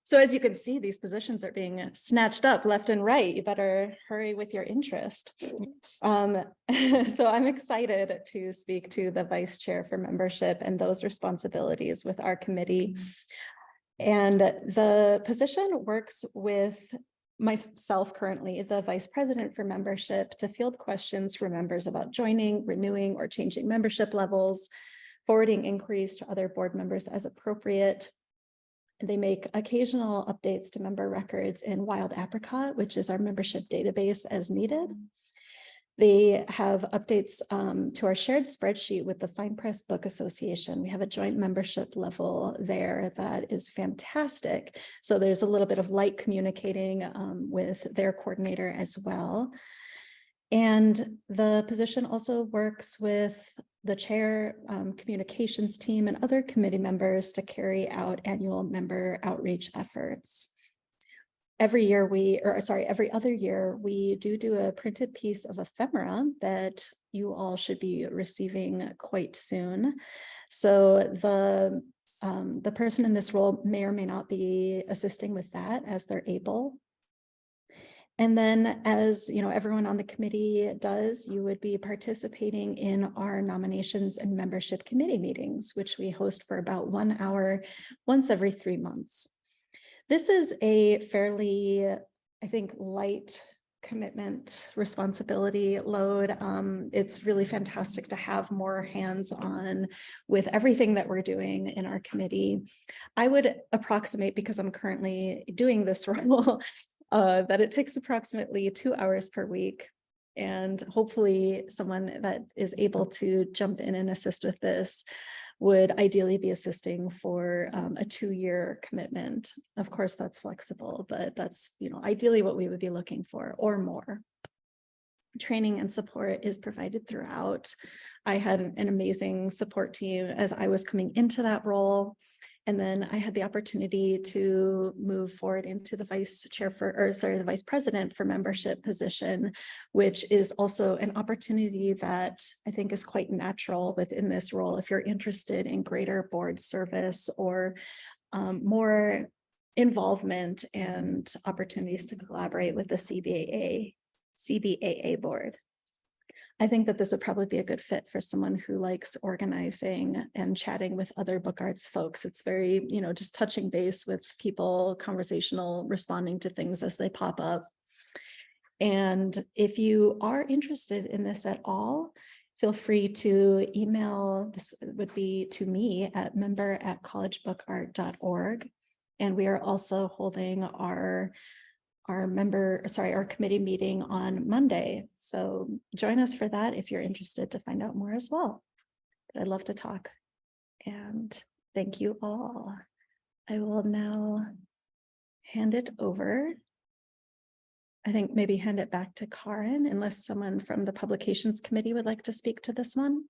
[SPEAKER 4] So as you can see, these positions are being snatched up left and right. You better hurry with your interest. So I'm excited to speak to the vice chair for membership and those responsibilities with our committee. And the position works with myself currently the vice president for membership to field questions for members about joining, renewing, or changing membership levels, forwarding inquiries to other board members as appropriate. They make occasional updates to member records in Wild Apricot, which is our membership database as needed. They have updates to our shared spreadsheet with the Fine Press Book Association. We have a joint membership level there that is fantastic. So there's a little bit of light communicating with their coordinator as well. And the position also works with the chair, communications team, and other committee members to carry out annual member outreach efforts. Every other year, we do a printed piece of ephemera that you all should be receiving quite soon. So the person in this role may or may not be assisting with that as they're able. And then, as you know, everyone on the committee does, you would be participating in our nominations and membership committee meetings, which we host for about 1 hour once every 3 months. This is a fairly, I think, light commitment responsibility load. It's really fantastic to have more hands-on with everything that we're doing in our committee. I would approximate, because I'm currently doing this role, that it takes approximately 2 hours per week. And hopefully someone that is able to jump in and assist with this would ideally be assisting for a 2-year commitment. Of course, that's flexible, but that's, you know, ideally what we would be looking for or more. Training and support is provided throughout. I had an amazing support team as I was coming into that role. And then I had the opportunity to move forward into the the vice president for membership position, which is also an opportunity that I think is quite natural within this role. If you're interested in greater board service or more involvement and opportunities to collaborate with the CBAA board. I think that this would probably be a good fit for someone who likes organizing and chatting with other book arts folks. It's very, you know, just touching base with people, conversational, responding to things as they pop up. And if you are interested in this at all, feel free to email, this would be to me at member@collegebookart.org. And we are also holding our committee meeting on Monday. So join us for that if you're interested to find out more as well. But I'd love to talk. And thank you all. I will now hand it over. I think maybe hand it back to Karen, unless someone from the publications committee would like to speak to this one.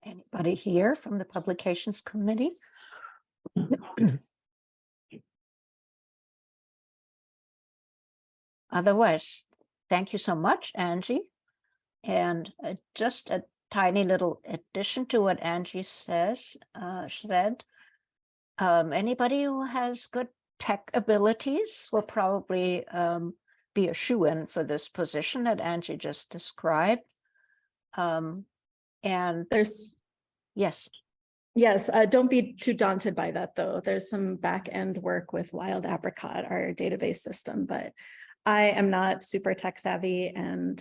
[SPEAKER 3] Anybody here from the publications committee? Otherwise, thank you so much, Angie. And just a tiny little addition to what Angie said, anybody who has good tech abilities will probably be a shoo-in for this position that Angie just described. And
[SPEAKER 4] There's
[SPEAKER 3] yes.
[SPEAKER 4] Yes, don't be too daunted by that, though. There's some back-end work with Wild Apricot, our database system, but I am not super tech savvy, and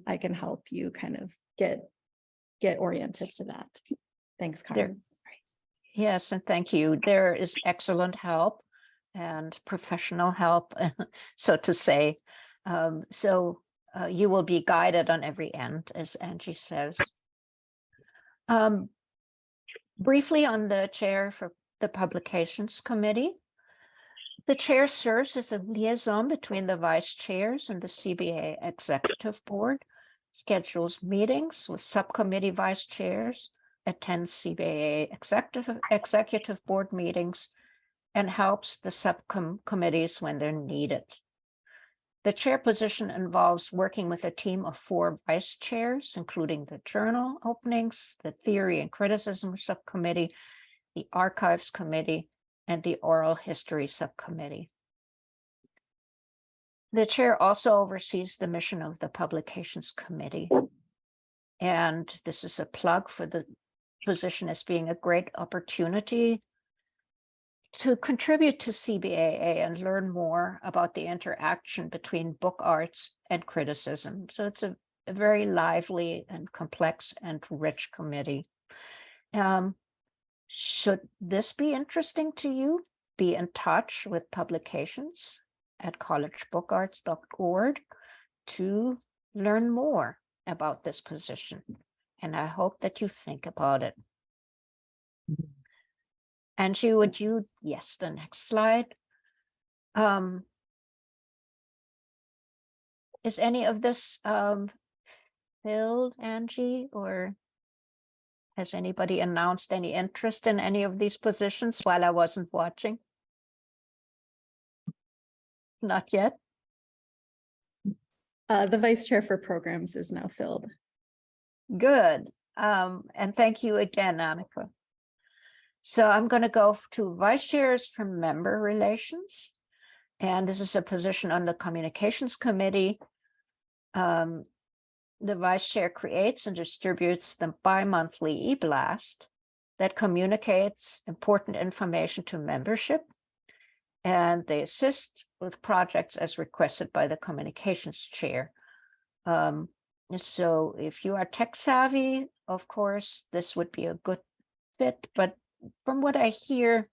[SPEAKER 4] I can help you kind of get oriented to that. Thanks, Karen.
[SPEAKER 3] Yes, and thank you. There is excellent help and professional help, so to say. You will be guided on every end, as Angie says. Briefly on the chair for the publications committee. The chair serves as a liaison between the vice chairs and the CBAA executive board, schedules meetings with subcommittee vice chairs, attends CBAA executive board meetings, and helps the subcommittees when they're needed. The chair position involves working with a team of 4 vice chairs, including the journal openings, the theory and criticism subcommittee, the archives committee, and the oral history subcommittee. The chair also oversees the mission of the publications committee. And this is a plug for the position as being a great opportunity to contribute to CBAA and learn more about the interaction between book arts and criticism. So it's a very lively and complex and rich committee. Should this be interesting to you, be in touch with publications at collegebookarts.org to learn more about this position. And I hope that you think about it. Angie, would you, yes, the next slide. Is any of this filled, Angie, or has anybody announced any interest in any of these positions while I wasn't watching? Not yet.
[SPEAKER 4] The vice chair for programs is now filled.
[SPEAKER 3] Good. And thank you again, Annika. So I'm going to go to vice chairs for member relations. And this is a position on the communications committee. The vice chair creates and distributes the bi-monthly e-blast that communicates important information to membership. And they assist with projects as requested by the communications chair. So if you are tech savvy, of course, this would be a good fit. But from what I hear,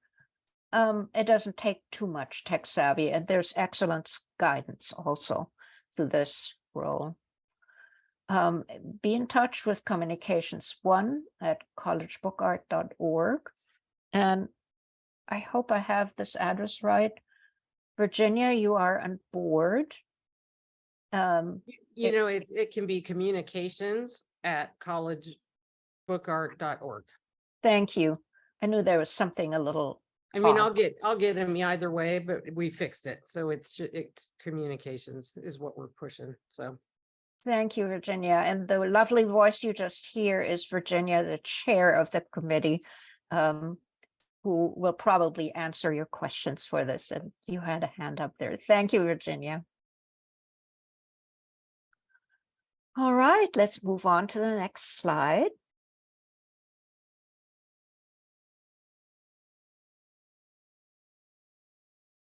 [SPEAKER 3] it doesn't take too much tech savvy, and there's excellent guidance also through this role. Be in touch with Communications One at collegebookart.org. And I hope I have this address right. Virginia, you are on board.
[SPEAKER 5] It can be communications at collegebookart.org.
[SPEAKER 3] Thank you. I knew there was something a little.
[SPEAKER 5] I mean,
[SPEAKER 3] odd.
[SPEAKER 5] I'll get them either way, but we fixed it. So it's communications is what we're pushing. So
[SPEAKER 3] Thank you, Virginia. And the lovely voice you just hear is Virginia, the chair of the committee, who will probably answer your questions for this. And you had a hand up there. Thank you, Virginia. All right, let's move on to the next slide.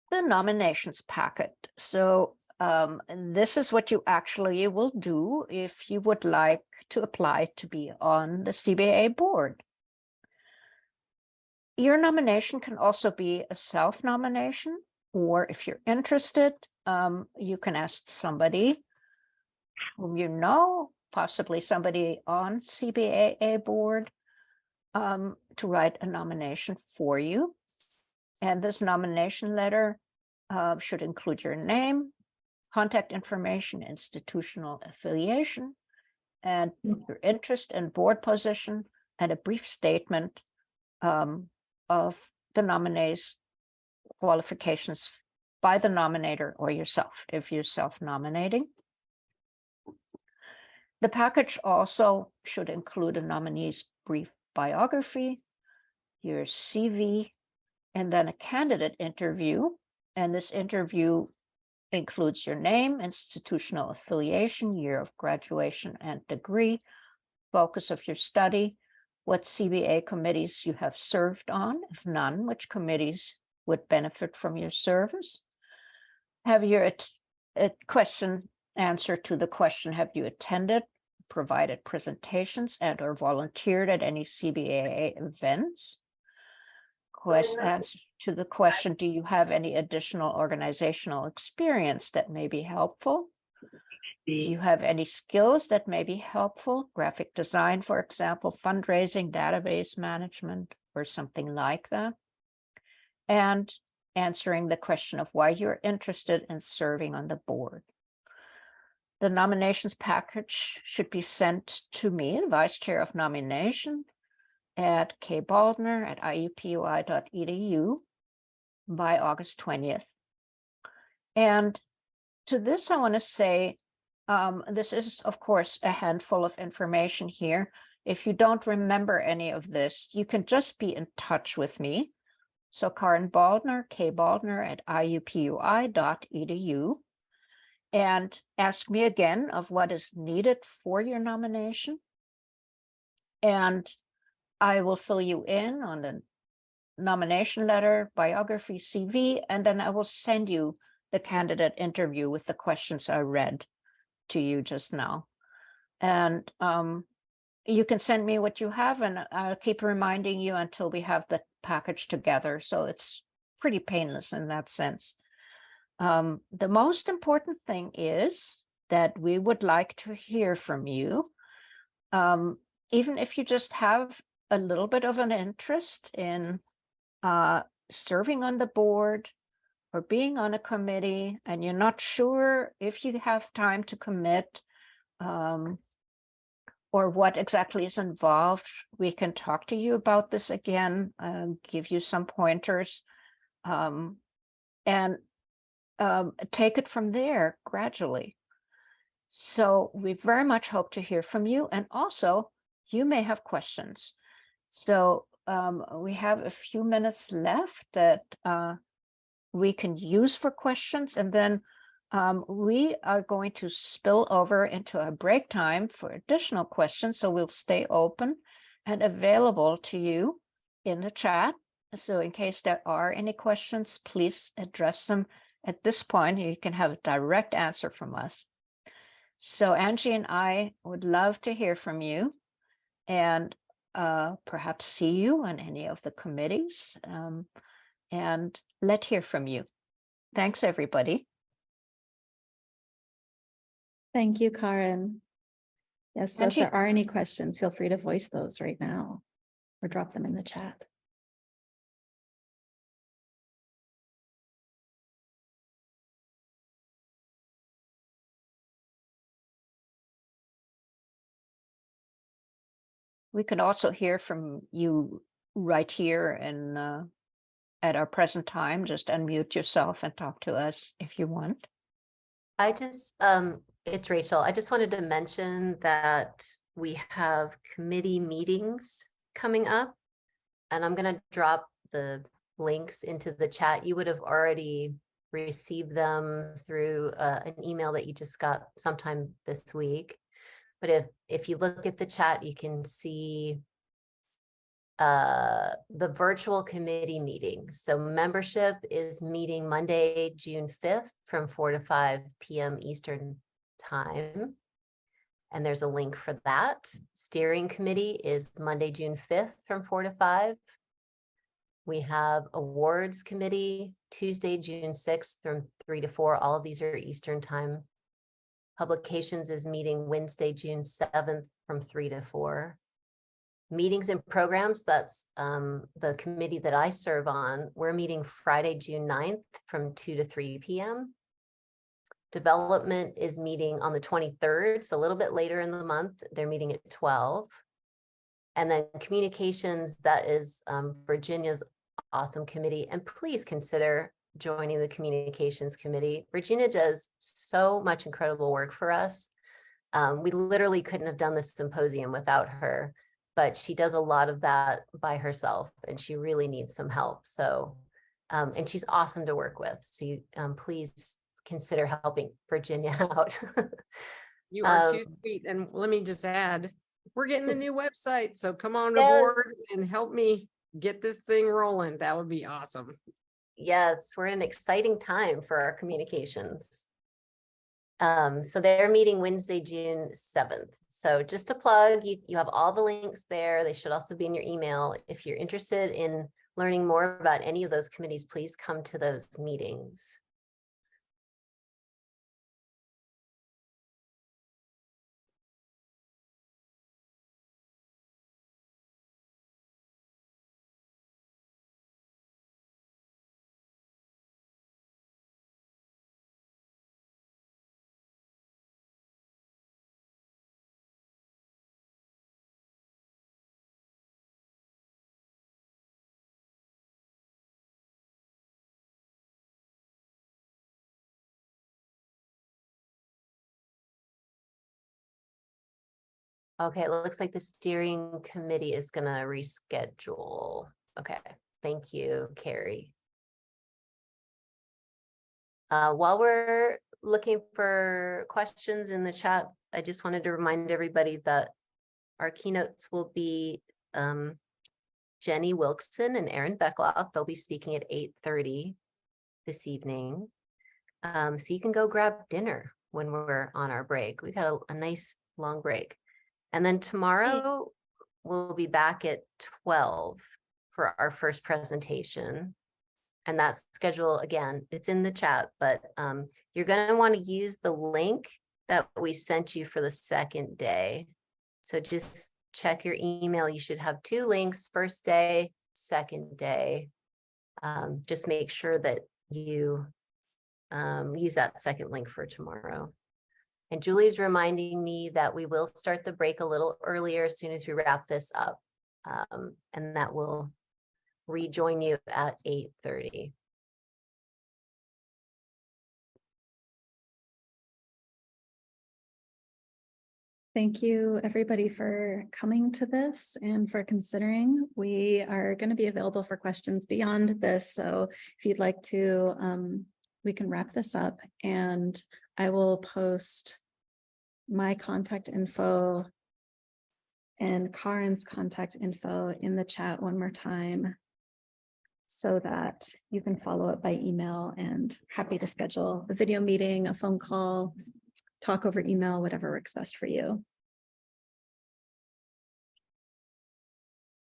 [SPEAKER 3] The nominations packet. So this is what you actually will do if you would like to apply to be on the CBAA board. Your nomination can also be a self-nomination, or if you're interested, you can ask somebody whom you know, possibly somebody on CBAA board, to write a nomination for you. And this nomination letter should include your name, contact information, institutional affiliation, and your interest and board position, and a brief statement of the nominee's qualifications by the nominator or yourself, if you're self-nominating. The package also should include a nominee's brief biography, your CV, and then a candidate interview. And this interview includes your name, institutional affiliation, year of graduation and degree, focus of your study, what CBA committees you have served on, if none, which committees would benefit from your service. Have your answer to the question, have you attended, provided presentations, and or volunteered at any CBAA events? Answer to the question, do you have any additional organizational experience that may be helpful? Do you have any skills that may be helpful? Graphic design, for example, fundraising, database management, or something like that. And answering the question of why you're interested in serving on the board. The nominations package should be sent to me, Vice Chair of Nomination, at kbaldner@iupui.edu by August 20th. And to this, I want to say, this is, of course, a handful of information here. If you don't remember any of this, you can just be in touch with me. So Karen Baldner, kbaldner@iupui.edu, and ask me again of what is needed for your nomination. And I will fill you in on the nomination letter, biography, CV, and then I will send you the candidate interview with the questions I read to you just now. And you can send me what you have, and I'll keep reminding you until we have the package together. So it's pretty painless in that sense. The most important thing is that we would like to hear from you. Even if you just have a little bit of an interest in serving on the board or being on a committee, and you're not sure if you have time to commit, or what exactly is involved, we can talk to you about this again, give you some pointers, and take it from there gradually. So we very much hope to hear from you, and also you may have questions. So we have a few minutes left that we can use for questions, and then we are going to spill over into a break time for additional questions. So we'll stay open and available to you in the chat. So in case there are any questions, please address them at this point. You can have a direct answer from us. So Angie and I would love to hear from you, and perhaps see you on any of the committees, and let's hear from you. Thanks, everybody.
[SPEAKER 4] Thank you, Karen. Yes, so if
[SPEAKER 3] Angie?
[SPEAKER 4] there are any questions, feel free to voice those right now or drop them in the chat.
[SPEAKER 3] We could also hear from you right here and at our present time. Just unmute yourself and talk to us if you want.
[SPEAKER 2] I just, it's Rachel. I just wanted to mention that we have committee meetings coming up, and I'm going to drop the links into the chat. You would have already received them through an email that you just got sometime this week. But if you look at the chat, you can see the virtual committee meetings. So membership is meeting Monday, June 5th from 4 to 5 p.m. Eastern time. And there's a link for that. Steering committee is Monday, June 5th from 4 to 5. We have awards committee Tuesday, June 6th from 3 to 4. All of these are Eastern time. Publications is meeting Wednesday, June 7th from 3 to 4. Meetings and programs, that's the committee that I serve on. We're meeting Friday, June 9th from 2 to 3 p.m. Development is meeting on the 23rd, so a little bit later in the month. They're meeting at 12. And then communications, that is Virginia's awesome committee. And please consider joining the communications committee. Virginia does so much incredible work for us. We literally couldn't have done this symposium without her, but she does a lot of that by herself, and she really needs some help. So, and she's awesome to work with. So you, please consider helping Virginia out.
[SPEAKER 5] You are too sweet. And let me just add, we're getting a new website. So come on
[SPEAKER 2] Yes.
[SPEAKER 5] aboard and help me get this thing rolling. That would be awesome.
[SPEAKER 2] Yes, we're in an exciting time for our communications. So they're meeting Wednesday, June 7th. So just to plug, you have all the links there. They should also be in your email. If you're interested in learning more about any of those committees, please come to those meetings. Okay, it looks like the steering committee is going to reschedule. Okay, thank you, Carrie. While we're looking for questions in the chat, I just wanted to remind everybody that our keynotes will be Jenny Wilkson and Erin Beckloff. They'll be speaking at 8:30 this evening. So you can go grab dinner when we're on our break. We got a nice long break. And then tomorrow we'll be back at 12 for our first presentation. And that schedule, again, it's in the chat, but you're going to want to use the link that we sent you for the second day. So just check your email. You should have 2 links, first day, second day. Just make sure that you use that second link for tomorrow. And Julie's reminding me that we will start the break a little earlier as soon as we wrap this up. And that will rejoin you at 8:30.
[SPEAKER 4] Thank you, everybody, for coming to this and for considering. We are going to be available for questions beyond this. So if you'd like to, we can wrap this up, and I will post my contact info and Karen's contact info in the chat one more time so that you can follow up by email, and happy to schedule a video meeting, a phone call, talk over email, whatever works best for you.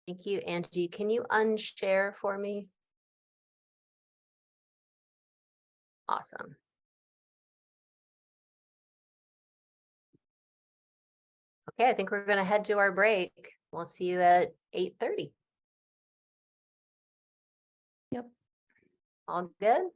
[SPEAKER 2] Thank you, Angie. Can you unshare for me? Awesome. Okay, I think we're going to head to our break. We'll see you at 8:30.
[SPEAKER 4] Yep.
[SPEAKER 2] All good?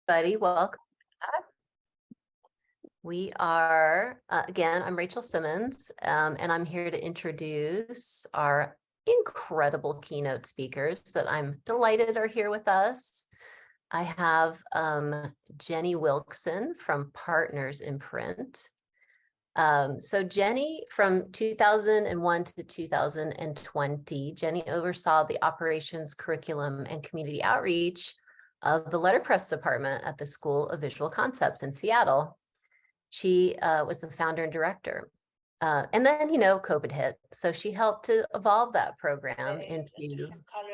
[SPEAKER 2] Buddy, welcome back. We are, again, I'm Rachel Simmons, and I'm here to introduce our incredible keynote speakers that I'm delighted are here with us. I have Jenny Wilkson from Partners in Print. So Jenny, from 2001 to 2020, Jenny oversaw the operations, curriculum, and community outreach of the Letterpress department at the School of Visual Concepts in Seattle. She was the founder and director. And then, COVID hit. So she helped to evolve that program into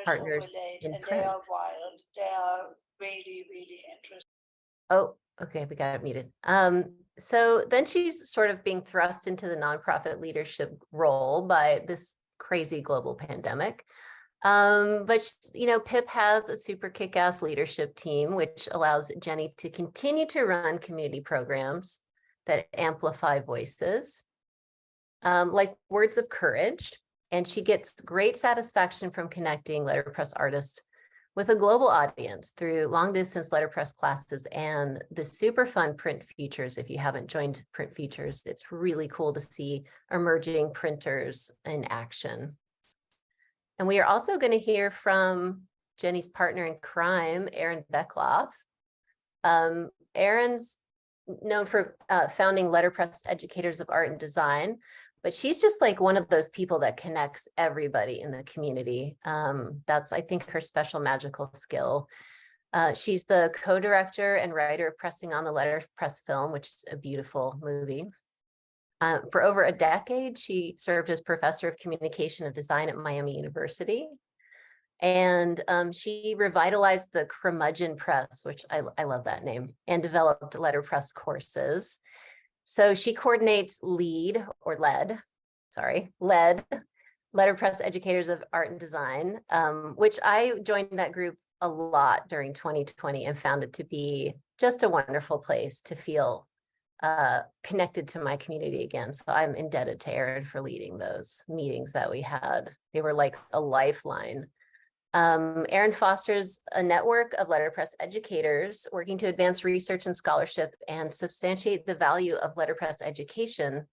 [SPEAKER 2] Partners in Print.
[SPEAKER 6] They are wild. They are really, really interesting.
[SPEAKER 2] Oh, okay, we got it muted. So then she's sort of being thrust into the nonprofit leadership role by this crazy global pandemic. But PIP has a super kick-ass leadership team, which allows Jenny to continue to run community programs that amplify voices, like Words of Courage. And she gets great satisfaction from connecting letterpress artists with a global audience through long-distance letterpress classes and the super fun print features. If you haven't joined print features, it's really cool to see emerging printers in action. And we are also going to hear from Jenny's partner in crime, Erin Beckloff. Erin's known for founding Letterpress Educators of Art and Design, but she's just like one of those people that connects everybody in the community. That's, I think, her special magical skill. She's the co-director and writer of Pressing on the Letterpress film, which is a beautiful movie. For over a decade, she served as professor of communication of design at Miami University. And she revitalized the Curmudgeon Press, which I love that name, and developed letterpress courses. So she coordinates LED Letterpress Educators of Art and Design, which I joined that group a lot during 2020 and found it to be just a wonderful place to feel connected to my community again. So I'm indebted to Erin for leading those meetings that we had. They were like a lifeline. Erin fosters a network of letterpress educators working to advance research and scholarship and substantiate the value of letterpress education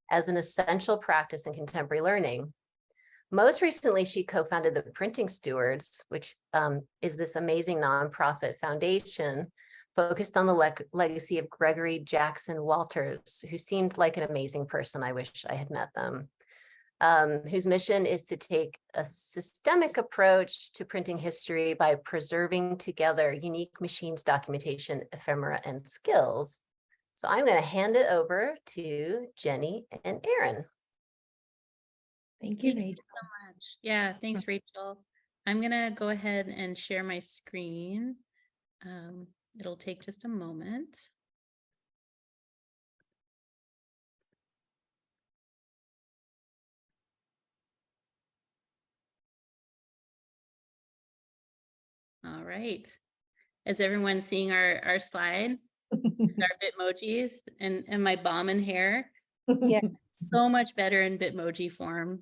[SPEAKER 2] as an essential practice in contemporary learning. Most recently, she co-founded the Printing Stewards, which is this amazing nonprofit foundation focused on the legacy of Gregory Jackson Walters, who seemed like an amazing person. I wish I had met them. Whose mission is to take a systemic approach to printing history by preserving together unique machines, documentation, ephemera, and skills. So I'm going to hand it over to Jenny and Erin.
[SPEAKER 7] Thank you,
[SPEAKER 8] Thank you
[SPEAKER 7] Rachel.
[SPEAKER 8] so much. Yeah, thanks, Rachel. I'm going to go ahead and share my screen. It'll take just a moment. All right. Is everyone seeing our slide? Our Bitmojis and my bomb in hair?
[SPEAKER 1] Yeah.
[SPEAKER 8] So much better in Bitmoji form.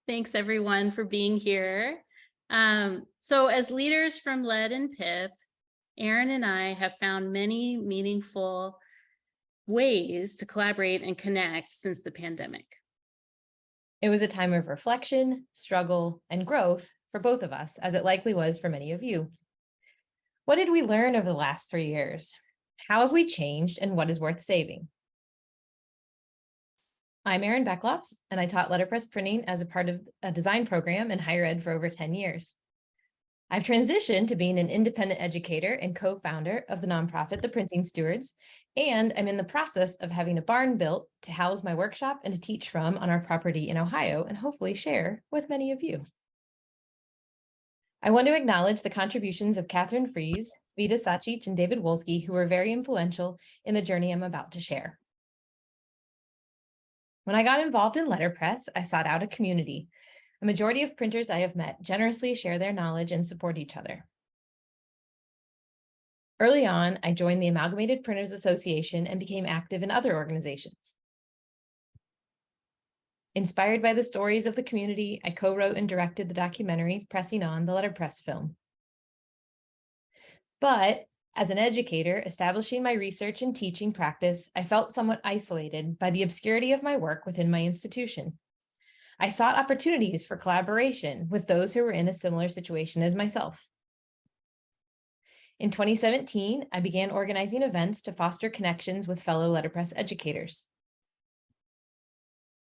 [SPEAKER 8] Thanks everyone for being here. So as leaders from LED and PIP, Erin and I have found many meaningful ways to collaborate and connect since the pandemic.
[SPEAKER 7] It was a time of reflection, struggle, and growth for both of us, as it likely was for many of you. What did we learn over the last 3 years? How have we changed, and what is worth saving? I'm Erin Beckloff, and I taught letterpress printing as a part of a design program in higher ed for over 10 years. I've transitioned to being an independent educator and co-founder of the nonprofit, the Printing Stewards, and I'm in the process of having a barn built to house my workshop and to teach from on our property in Ohio, and hopefully share with many of you. I want to acknowledge the contributions of Catherine Fries, Vida Sacic, and David Wolski, who were very influential in the journey I'm about to share. When I got involved in letterpress, I sought out a community. A majority of printers I have met generously share their knowledge and support each other. Early on, I joined the Amalgamated Printers Association and became active in other organizations. Inspired by the stories of the community, I co-wrote and directed the documentary Pressing On the Letterpress film. But as an educator establishing my research and teaching practice, I felt somewhat isolated by the obscurity of my work within my institution. I sought opportunities for collaboration with those who were in a similar situation as myself. In 2017, I began organizing events to foster connections with fellow Letterpress educators.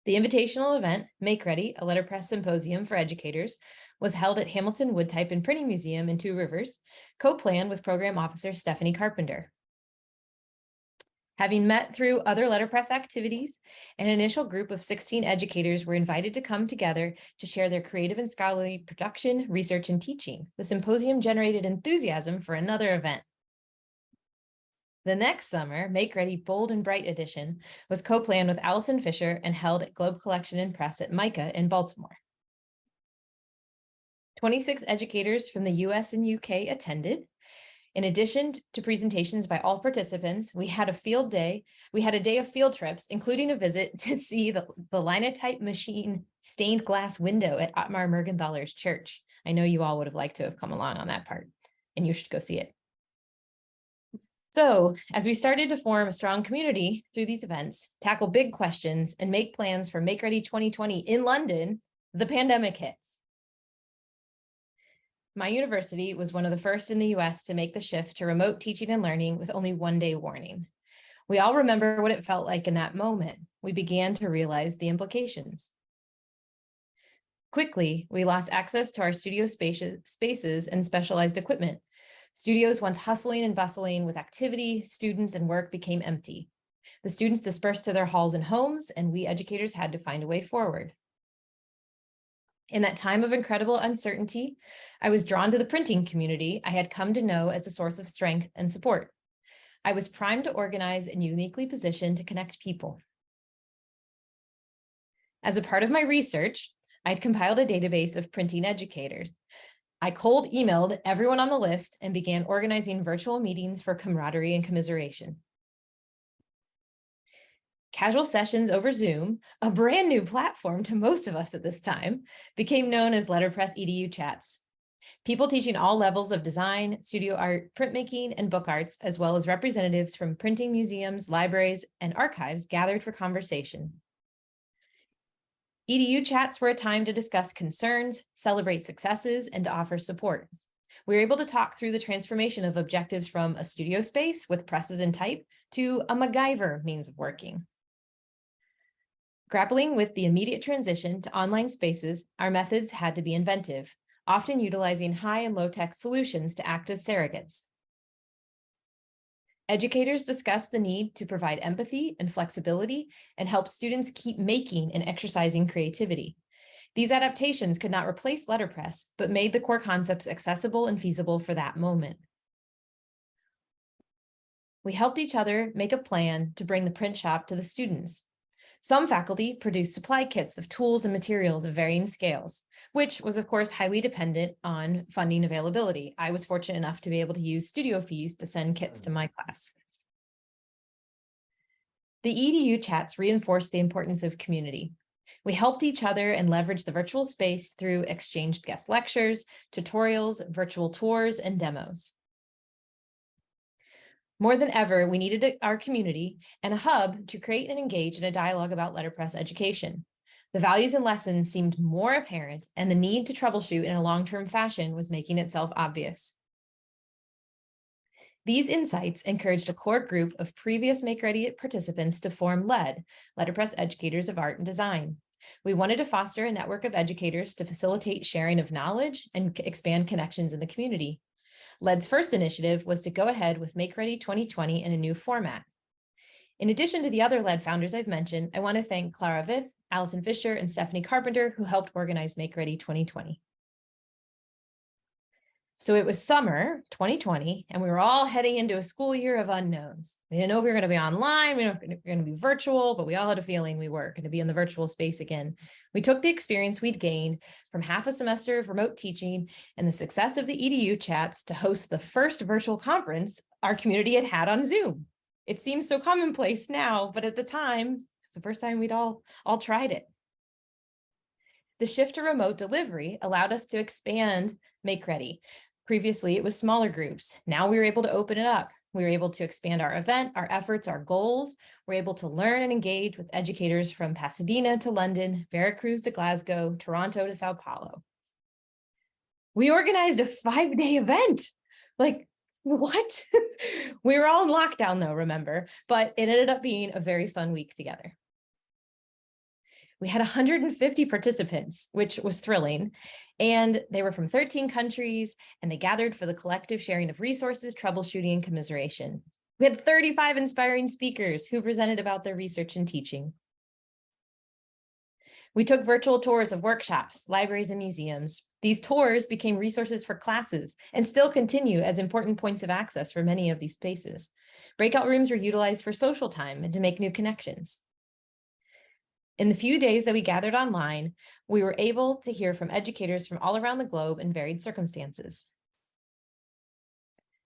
[SPEAKER 7] The invitational event, Make Ready, a Letterpress Symposium for Educators, was held at Hamilton Woodtype and Printing Museum in Two Rivers, co-planned with Program Officer Stephanie Carpenter. Having met through other Letterpress activities, an initial group of 16 educators were invited to come together to share their creative and scholarly production, research, and teaching. The symposium generated enthusiasm for another event. The next summer, Make Ready Bold and Bright Edition was co-planned with Allison Fisher and held at Globe Collection and Press at MICA in Baltimore. 26 educators from the US and UK attended. In addition to presentations by all participants, we had a field day. We had a day of field trips, including a visit to see the linotype machine stained glass window at Ottmar Mergenthaler's church. I know you all would have liked to have come along on that part, and you should go see it. So, as we started to form a strong community through these events, tackle big questions, and make plans for Make Ready 2020 in London, the pandemic hits. My university was one of the first in the US to make the shift to remote teaching and learning with only one-day warning. We all remember what it felt like in that moment. We began to realize the implications. Quickly, we lost access to our studio spaces and specialized equipment. Studios once hustling and bustling with activity, students, and work became empty. The students dispersed to their halls and homes, and we educators had to find a way forward. In that time of incredible uncertainty, I was drawn to the printing community I had come to know as a source of strength and support. I was primed to organize and uniquely positioned to connect people. As a part of my research, I'd compiled a database of printing educators. I cold emailed everyone on the list and began organizing virtual meetings for camaraderie and commiseration. Casual sessions over Zoom, a brand new platform to most of us at this time, became known as Letterpress EDU chats. People teaching all levels of design, studio art, printmaking, and book arts, as well as representatives from printing museums, libraries, and archives gathered for conversation. EDU chats were a time to discuss concerns, celebrate successes, and to offer support. We were able to talk through the transformation of objectives from a studio space with presses and type to a MacGyver means of working. Grappling with the immediate transition to online spaces, our methods had to be inventive, often utilizing high and low-tech solutions to act as surrogates. Educators discussed the need to provide empathy and flexibility and help students keep making and exercising creativity. These adaptations could not replace Letterpress, but made the core concepts accessible and feasible for that moment. We helped each other make a plan to bring the print shop to the students. Some faculty produced supply kits of tools and materials of varying scales, which was, of course, highly dependent on funding availability. I was fortunate enough to be able to use studio fees to send kits to my class. The EDU chats reinforced the importance of community. We helped each other and leveraged the virtual space through exchanged guest lectures, tutorials, virtual tours, and demos. More than ever, we needed our community and a hub to create and engage in a dialogue about letterpress education. The values and lessons seemed more apparent, and the need to troubleshoot in a long-term fashion was making itself obvious. These insights encouraged a core group of previous Make Ready participants to form LED, Letterpress Educators of Art and Design. We wanted to foster a network of educators to facilitate sharing of knowledge and expand connections in the community. LED's first initiative was to go ahead with Make Ready 2020 in a new format. In addition to the other LED founders I've mentioned, I want to thank Clara Vith, Allison Fisher, and Stephanie Carpenter, who helped organize Make Ready 2020. So it was summer 2020, and we were all heading into a school year of unknowns. We didn't know if we were going to be online, we didn't know if we were going to be virtual, but we all had a feeling we were going to be in the virtual space again. We took the experience we'd gained from half a semester of remote teaching and the success of the EDU chats to host the first virtual conference our community had had on Zoom. It seems so commonplace now, but at the time, it's the first time we'd all tried it. The shift to remote delivery allowed us to expand Make Ready. Previously, it was smaller groups. Now we were able to open it up. We were able to expand our event, our efforts, our goals. We're able to learn and engage with educators from Pasadena to London, Veracruz to Glasgow, Toronto to Sao Paulo. We organized a 5-day event. Like, what? We were all in lockdown though, remember, but it ended up being a very fun week together. We had 150 participants, which was thrilling. And they were from 13 countries, and they gathered for the collective sharing of resources, troubleshooting, and commiseration. We had 35 inspiring speakers who presented about their research and teaching. We took virtual tours of workshops, libraries, and museums. These tours became resources for classes and still continue as important points of access for many of these spaces. Breakout rooms were utilized for social time and to make new connections. In the few days that we gathered online, we were able to hear from educators from all around the globe in varied circumstances.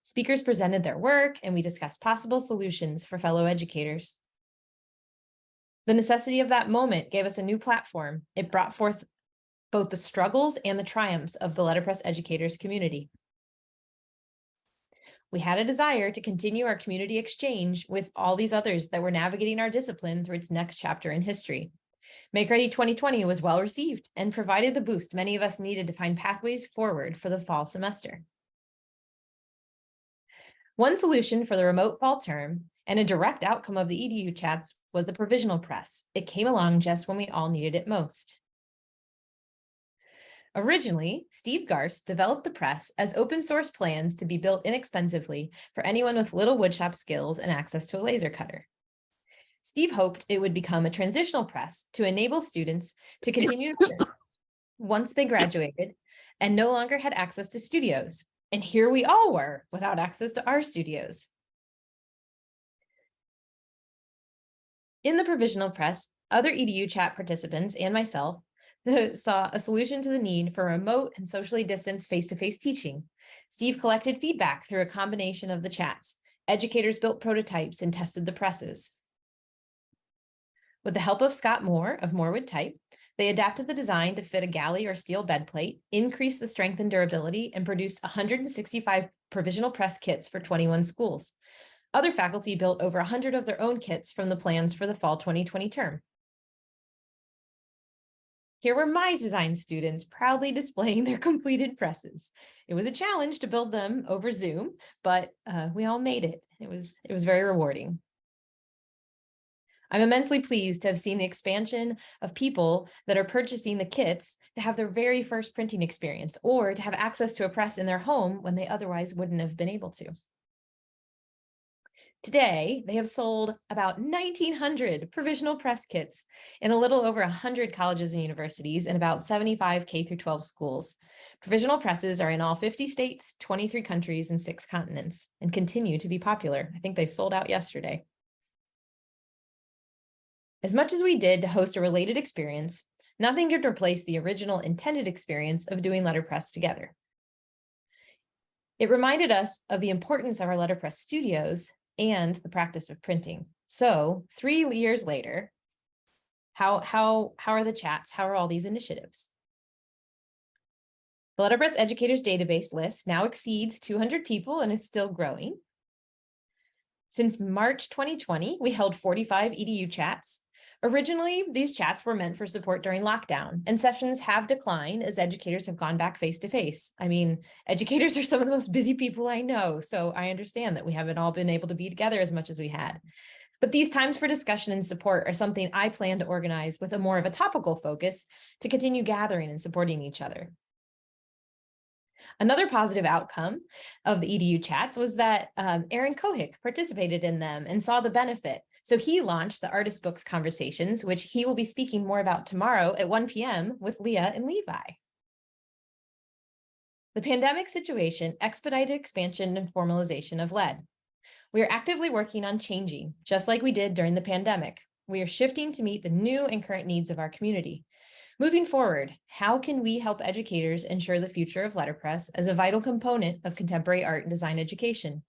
[SPEAKER 7] Speakers presented their work, and we discussed possible solutions for fellow educators. The necessity of that moment gave us a new platform. It brought forth both the struggles and the triumphs of the Letterpress educators community. We had a desire to continue our community exchange with all these others that were navigating our discipline through its next chapter in history. Make Ready 2020 was well received and provided the boost many of us needed to find pathways forward for the fall semester. One solution for the remote fall term and a direct outcome of the EDU chats was the provisional press. It came along just when we all needed it most. Originally, Steve Garst developed the press as open source plans to be built inexpensively for anyone with little woodshop skills and access to a laser cutter. Steve hoped it would become a transitional press to enable students to continue once they graduated and no longer had access to studios. And here we all were without access to our studios. In the provisional press, other EDU chat participants and myself saw a solution to the need for remote and socially distanced face-to-face teaching. Steve collected feedback through a combination of the chats. Educators built prototypes and tested the presses. With the help of Scott Moore of Moore Wood Type, they adapted the design to fit a galley or steel bed plate, increased the strength and durability, and produced 165 provisional press kits for 21 schools. Other faculty built over 100 of their own kits from the plans for the fall 2020 term. Here were my design students proudly displaying their completed presses. It was a challenge to build them over Zoom, but we all made it. It was very rewarding. I'm immensely pleased to have seen the expansion of people that are purchasing the kits to have their very first printing experience or to have access to a press in their home when they otherwise wouldn't have been able to. Today, they have sold about 1,900 provisional press kits in a little over 100 colleges and universities and about 75 K-12 schools. Provisional presses are in all 50 states, 23 countries, and 6 continents, and continue to be popular. I think they sold out yesterday. As much as we did to host a related experience, nothing could replace the original intended experience of doing Letterpress together. It reminded us of the importance of our Letterpress studios and the practice of printing. So 3 years later, how are the chats? How are all these initiatives? The Letterpress Educators Database list now exceeds 200 people and is still growing. Since March 2020, we held 45 EDU chats. Originally, these chats were meant for support during lockdown, and sessions have declined as educators have gone back face-to-face. I mean, educators are some of the most busy people I know, so I understand that we haven't all been able to be together as much as we had. But these times for discussion and support are something I plan to organize with a more of a topical focus to continue gathering and supporting each other. Another positive outcome of the EDU chats was that Erin participated in them and saw the benefit. So he launched the Artist Books Conversations, which he will be speaking more about tomorrow at 1 p.m. with Leah and Levi. The pandemic situation expedited expansion and formalization of LED. We are actively working on changing, just like we did during the pandemic. We are shifting to meet the new and current needs of our community. Moving forward, how can we help educators ensure the future of Letterpress as a vital component of contemporary art and design education?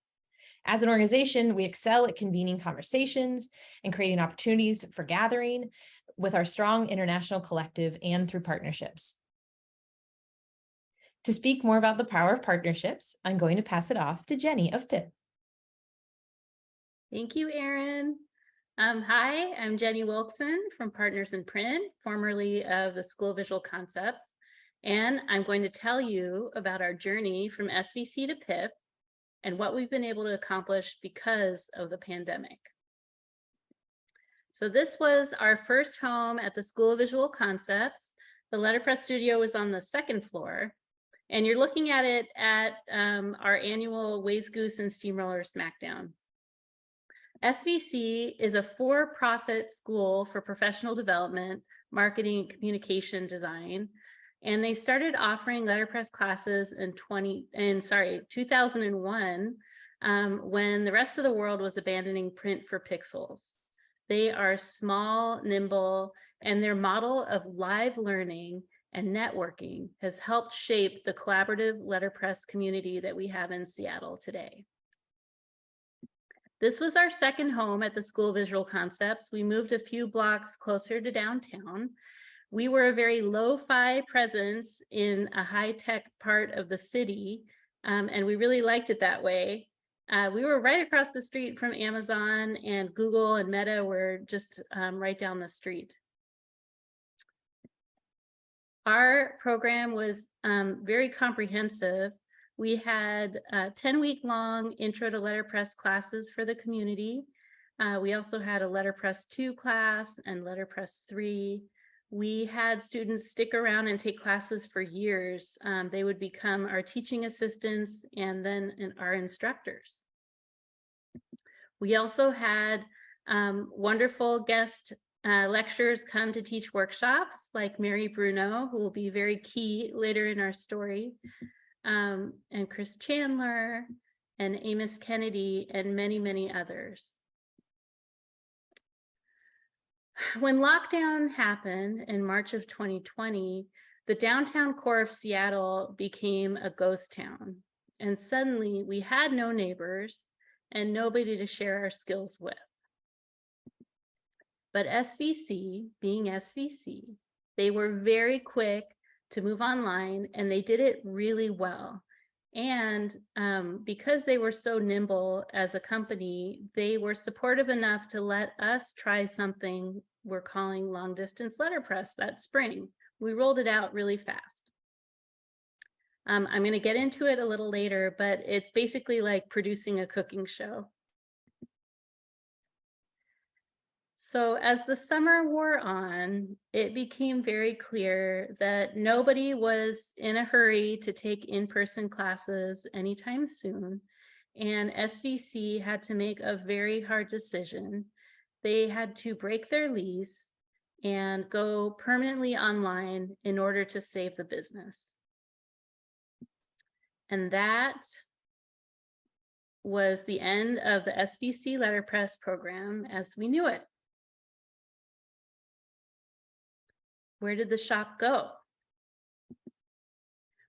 [SPEAKER 7] As an organization, we excel at convening conversations and creating opportunities for gathering with our strong international collective and through partnerships. To speak more about the power of partnerships, I'm going to pass it off to Jenny of PIP.
[SPEAKER 8] Thank you, Erin. Hi, I'm Jenny Wilkson from Partners in Print, formerly of the School of Visual Concepts, and I'm going to tell you about our journey from SVC to PIP and what we've been able to accomplish because of the pandemic. So this was our first home at the School of Visual Concepts. The Letterpress studio was on the second floor, and you're looking at it at our annual Ways Goose and Steamroller Smackdown. SVC is a for-profit school for professional development, marketing, and communication design, and they started offering letterpress classes in 2001 when the rest of the world was abandoning print for pixels. They are small, nimble, and their model of live learning and networking has helped shape the collaborative letterpress community that we have in Seattle today. This was our second home at the School of Visual Concepts. We moved a few blocks closer to downtown. We were a very lo-fi presence in a high-tech part of the city, and we really liked it that way. We were right across the street from Amazon, and Google and Meta were just right down the street. Our program was very comprehensive. We had 10-week-long intro to letterpress classes for the community. We also had a Letterpress 2 class and Letterpress 3. We had students stick around and take classes for years. They would become our teaching assistants and then our instructors. We also had wonderful guest lecturers come to teach workshops, like Mary Bruno, who will be very key later in our story, and Chris Chandler and Amos Kennedy and many, many others. When lockdown happened in March of 2020, the downtown core of Seattle became a ghost town. And suddenly we had no neighbors and nobody to share our skills with. But SVC, being SVC, they were very quick to move online, and they did it really well. And because they were so nimble as a company, they were supportive enough to let us try something we're calling long distance letterpress that spring. We rolled it out really fast. I'm going to get into it a little later, but it's basically like producing a cooking show. So as the summer wore on, it became very clear that nobody was in a hurry to take in-person classes anytime soon, and SVC had to make a very hard decision. They had to break their lease and go permanently online in order to save the business. And that was the end of the SVC Letterpress program as we knew it. Where did the shop go?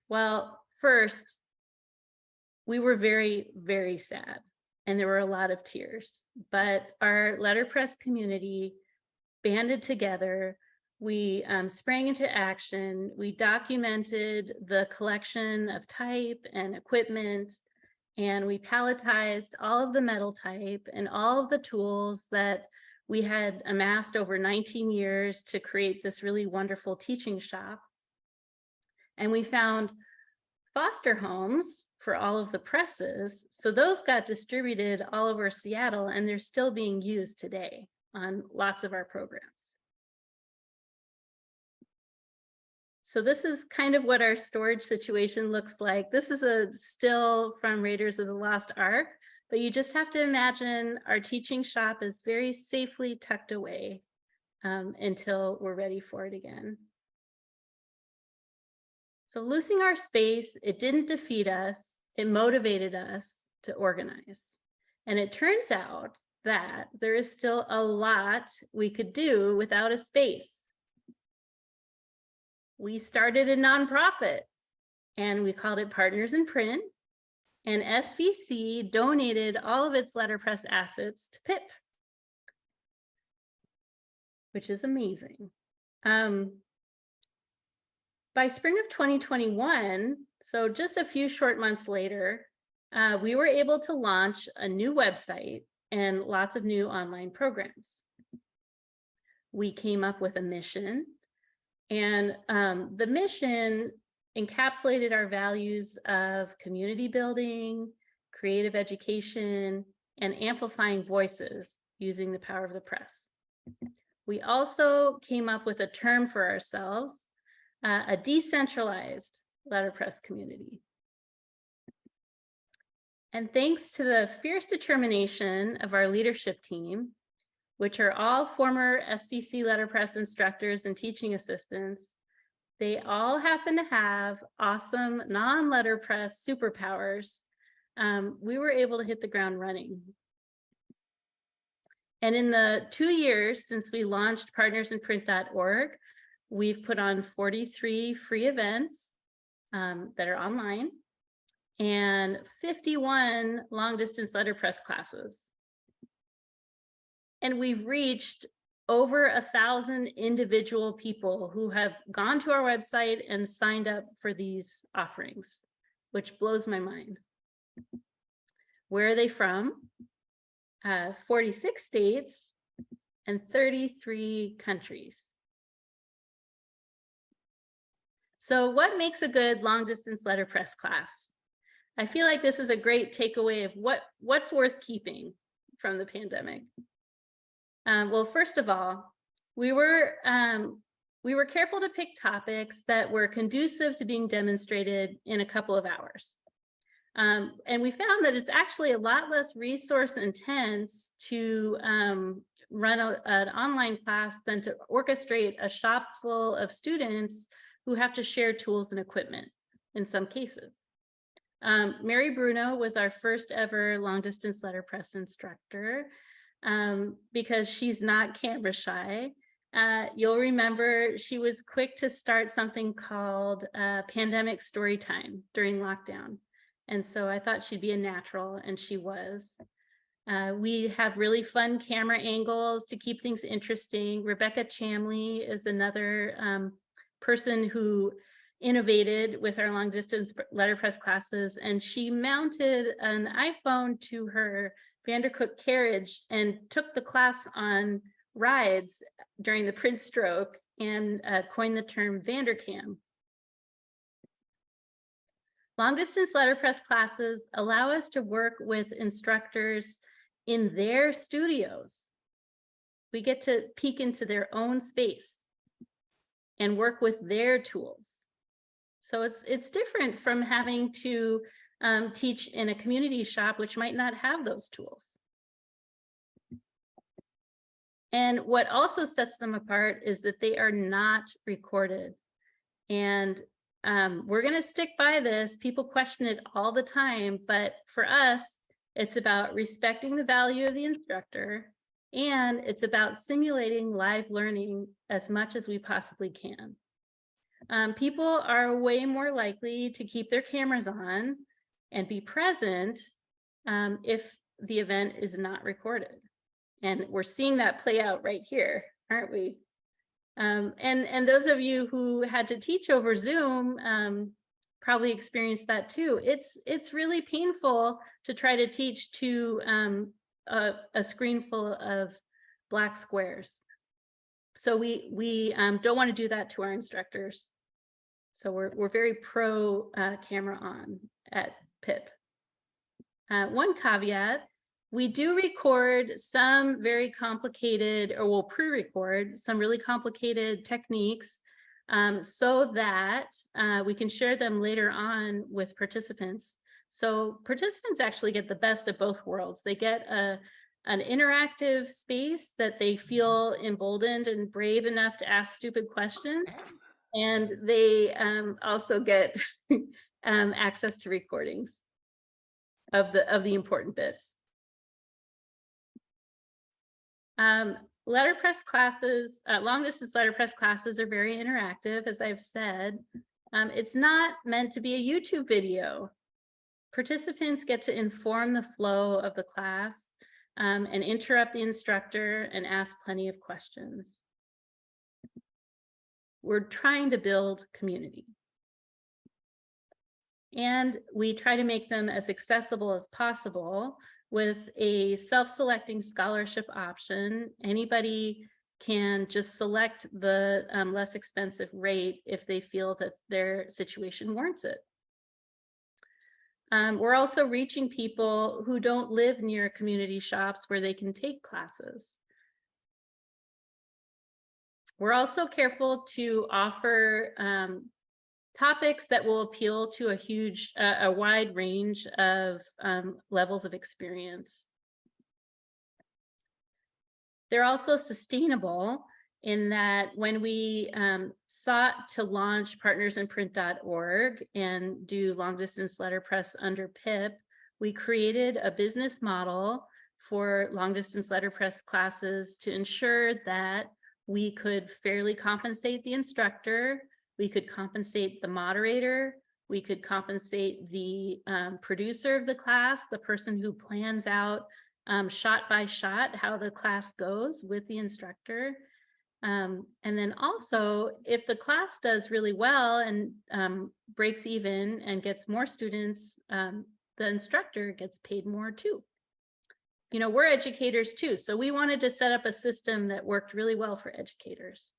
[SPEAKER 8] Well, first, we were very, very sad, and there were a lot of tears, but our letterpress community banded together. We sprang into action. We documented the collection of type and equipment, and we palletized all of the metal type and all of the tools that we had amassed over 19 years to create this really wonderful teaching shop. And we found foster homes for all of the presses. So those got distributed all over Seattle, and they're still being used today on lots of our programs. So this is kind of what our storage situation looks like. This is a still from Raiders of the Lost Ark. But you just have to imagine our teaching shop is very safely tucked away until we're ready for it again. So losing our space, it didn't defeat us, it motivated us to organize. And it turns out that there is still a lot we could do without a space. We started a nonprofit, and we called it Partners in Print. And SVC donated all of its letterpress assets to PIP, which is amazing. by spring of 2021, so just a few short months later, we were able to launch a new website and lots of new online programs. We came up with a mission, and the mission encapsulated our values of community building, creative education, and amplifying voices using the power of the press. We also came up with a term for ourselves, a decentralized letterpress community. And thanks to the fierce determination of our leadership team, which are all former SVC letterpress instructors and teaching assistants, they all happen to have awesome non-letterpress superpowers. We were able to hit the ground running. And in the 2 years since we launched partnersinprint.org, we've put on 43 free events that are online and 51 long-distance letterpress classes. And we've reached over 1,000 individual people who have gone to our website and signed up for these offerings, which blows my mind. Where are they from? 46 states and 33 countries. So what makes a good long distance letterpress class? I feel like this is a great takeaway of what's worth keeping from the pandemic. Well, first of all, we were careful to pick topics that were conducive to being demonstrated in a couple of hours. And we found that it's actually a lot less resource intense to run an online class than to orchestrate a shop full of students who have to share tools and equipment in some cases. Mary Bruno was our first ever long distance letterpress instructor because she's not camera shy. You'll remember she was quick to start something called Pandemic Storytime during lockdown. And so I thought she'd be a natural, and she was. We have really fun camera angles to keep things interesting. Rebecca Chamley is another person who innovated with our long distance letterpress classes, and she mounted an iPhone to her Vandercook carriage and took the class on rides during the print stroke and coined the term Vandercam. Long distance letterpress classes allow us to work with instructors in their studios. We get to peek into their own space and work with their tools. So it's different from having to teach in a community shop, which might not have those tools. And what also sets them apart is that they are not recorded. And we're going to stick by this. People question it all the time, but for us, it's about respecting the value of the instructor, and it's about simulating live learning as much as we possibly can. People are way more likely to keep their cameras on and be present if the event is not recorded. And we're seeing that play out right here, aren't we? And those of you who had to teach over Zoom probably experienced that too. It's really painful to try to teach to a screen full of black squares. So we don't want to do that to our instructors. So we're very pro camera on at PIP. One caveat: we do record some very complicated, or we'll pre-record some really complicated techniques so that we can share them later on with participants. So participants actually get the best of both worlds. They get an interactive space that they feel emboldened and brave enough to ask stupid questions. And they also get access to recordings of the important bits. Letterpress classes, long distance letterpress classes are very interactive, as I've said. It's not meant to be a YouTube video. Participants get to inform the flow of the class and interrupt the instructor and ask plenty of questions. We're trying to build community. And we try to make them as accessible as possible with a self-selecting scholarship option. Anybody can just select the less expensive rate if they feel that their situation warrants it. We're also reaching people who don't live near community shops where they can take classes. We're also careful to offer topics that will appeal to a wide range of levels of experience. They're also sustainable in that when we sought to launch partnersinprint.org and do long distance letterpress under PIP, we created a business model for long distance letterpress classes to ensure that we could fairly compensate the instructor, we could compensate the moderator, we could compensate the producer of the class, the person who plans out shot by shot how the class goes with the instructor. And then also, if the class does really well and breaks even and gets more students, the instructor gets paid more too. You know, we're educators too, so we wanted to set up a system that worked really well for educators.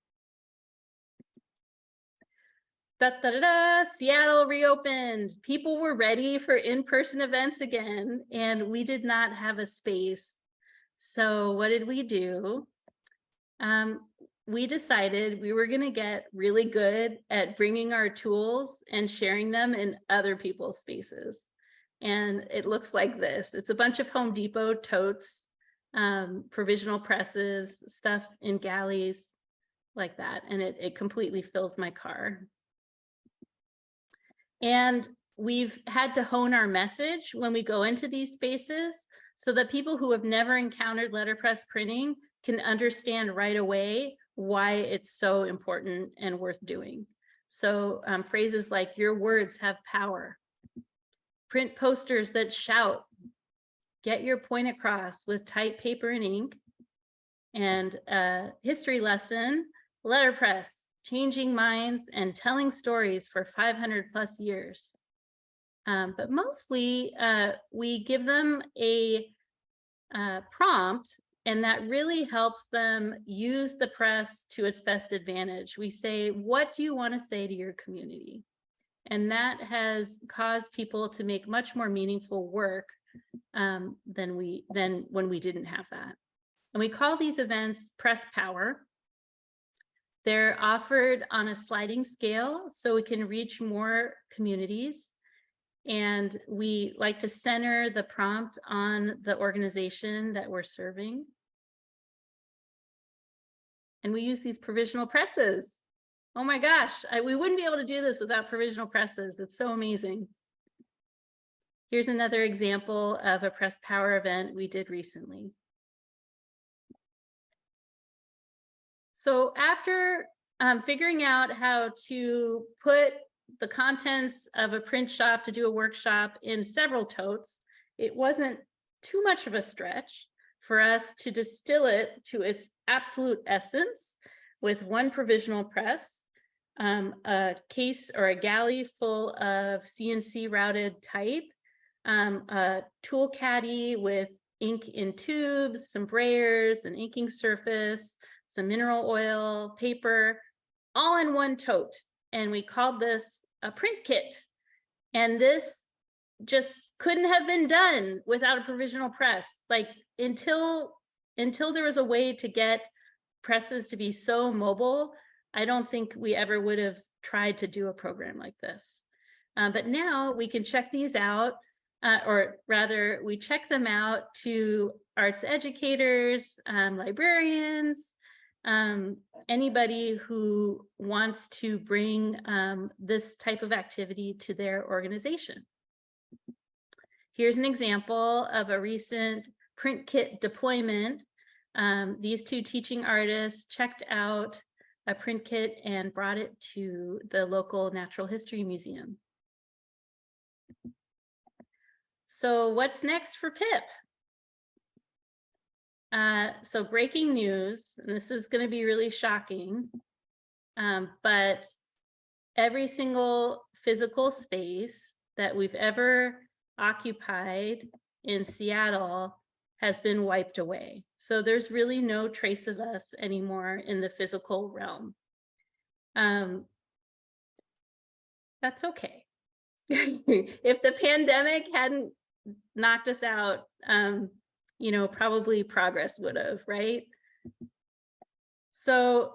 [SPEAKER 8] Seattle reopened. People were ready for in-person events again, and we did not have a space. So what did we do? We decided we were going to get really good at bringing our tools and sharing them in other people's spaces. And it looks like this. It's a bunch of Home Depot totes, provisional presses, stuff in galleys like that. And it completely fills my car. And we've had to hone our message when we go into these spaces so that people who have never encountered letterpress printing can understand right away why it's so important and worth doing. So phrases like "your words have power," print posters that shout, "get your point across with type paper and ink," and a history lesson, letterpress, changing minds and telling stories for 500 plus years. But mostly we give them a prompt, and that really helps them use the press to its best advantage. We say, what do you want to say to your community? And that has caused people to make much more meaningful work than when we didn't have that. And we call these events Press Power. They're offered on a sliding scale so we can reach more communities. And we like to center the prompt on the organization that we're serving. And we use these provisional presses. Oh my gosh, we wouldn't be able to do this without provisional presses. It's so amazing. Here's another example of a Press Power event we did recently. So after figuring out how to put the contents of a print shop to do a workshop in several totes, it wasn't too much of a stretch for us to distill it to its absolute essence with one provisional press, a case or a galley full of CNC routed type, a tool caddy with ink in tubes, some brayers, an inking surface, some mineral oil, paper, all in one tote. And we called this a print kit. And this just couldn't have been done without a provisional press. Like until there was a way to get presses to be so mobile, I don't think we ever would have tried to do a program like this. But now we can check these out, or rather we check them out to arts educators, librarians, anybody who wants to bring this type of activity to their organization. Here's an example of a recent print kit deployment. These two teaching artists checked out a print kit and brought it to the local Natural History Museum. So what's next for PIP? So breaking news, and this is going to be really shocking. But every single physical space that we've ever occupied in Seattle has been wiped away. So there's really no trace of us anymore in the physical realm. That's okay. If the pandemic hadn't knocked us out, probably progress would have, right? So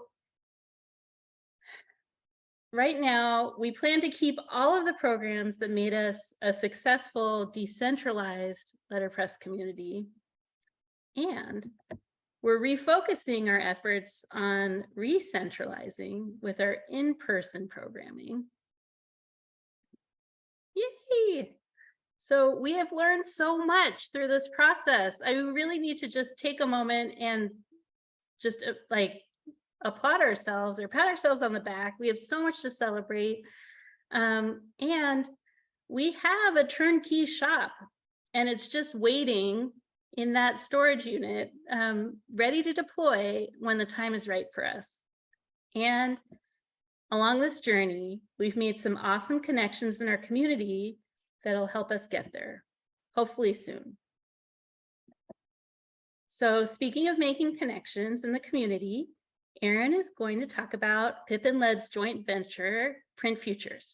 [SPEAKER 8] right now, we plan to keep all of the programs that made us a successful, decentralized letterpress community. And we're refocusing our efforts on re-centralizing with our in-person programming. Yay! So we have learned so much through this process. I really need to just take a moment and just applaud ourselves or pat ourselves on the back. We have so much to celebrate. And we have a turnkey shop, and it's just waiting in that storage unit, ready to deploy when the time is right for us. And along this journey, we've made some awesome connections in our community that'll help us get there, hopefully soon. So speaking of making connections in the community, Erin is going to talk about Pip and Led's joint venture, Print Futures.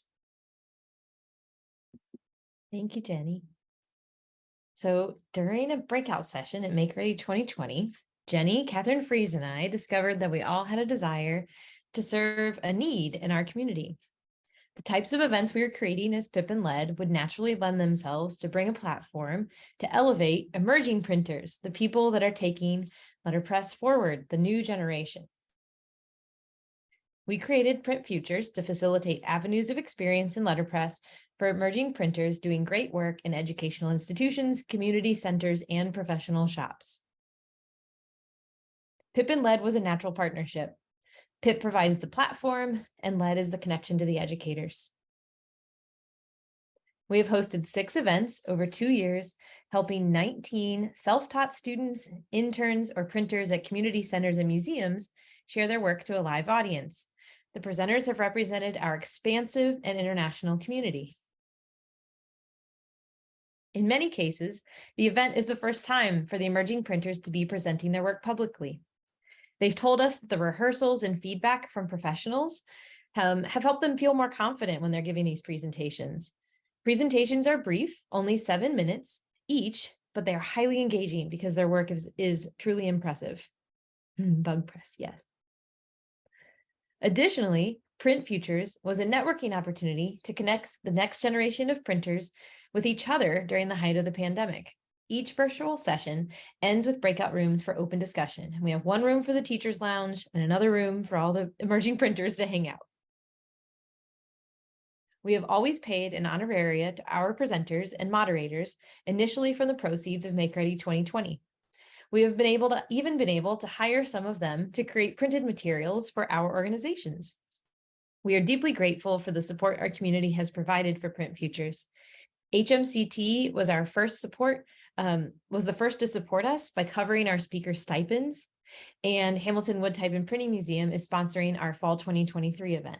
[SPEAKER 7] Thank you, Jenny. So during a breakout session at Make Ready 2020, Jenny, Catherine Fries, and I discovered that we all had a desire to serve a need in our community. The types of events we were creating as Pip and Led would naturally lend themselves to bring a platform to elevate emerging printers, the people that are taking letterpress forward, the new generation. We created Print Futures to facilitate avenues of experience in letterpress for emerging printers doing great work in educational institutions, community centers, and professional shops. Pip and Led was a natural partnership. Pip provides the platform, and Led is the connection to the educators. We have hosted 6 events over 2 years, helping 19 self-taught students, interns, or printers at community centers and museums share their work to a live audience. The presenters have represented our expansive and international community. In many cases, the event is the first time for the emerging printers to be presenting their work publicly. They've told us that the rehearsals and feedback from professionals have helped them feel more confident when they're giving these presentations. Presentations are brief, only 7 minutes each, but they are highly engaging because their work is truly impressive. Bug press, yes. Additionally, Print Futures was a networking opportunity to connect the next generation of printers with each other during the height of the pandemic. Each virtual session ends with breakout rooms for open discussion. We have one room for the teacher's lounge and another room for all the emerging printers to hang out. We have always paid an honoraria to our presenters and moderators, initially from the proceeds of Make Ready 2020. We have been able to hire some of them to create printed materials for our organizations. We are deeply grateful for the support our community has provided for Print Futures. HMCT was our first support, was the first to support us by covering our speaker stipends, and Hamilton Wood Type and Printing Museum is sponsoring our Fall 2023 event.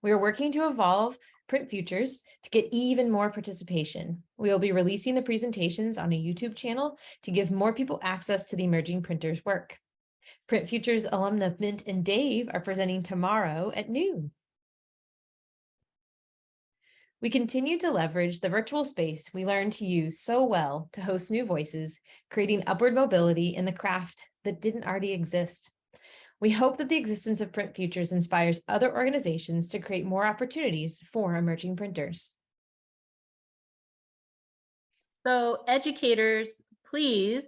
[SPEAKER 7] We are working to evolve Print Futures to get even more participation. We will be releasing the presentations on a YouTube channel to give more people access to the emerging printers' work. Print Futures alumna Mint and Dave are presenting tomorrow at noon. We continue to leverage the virtual space we learned to use so well to host new voices, creating upward mobility in the craft that didn't already exist. We hope that the existence of Print Futures inspires other organizations to create more opportunities for emerging printers.
[SPEAKER 8] So educators, please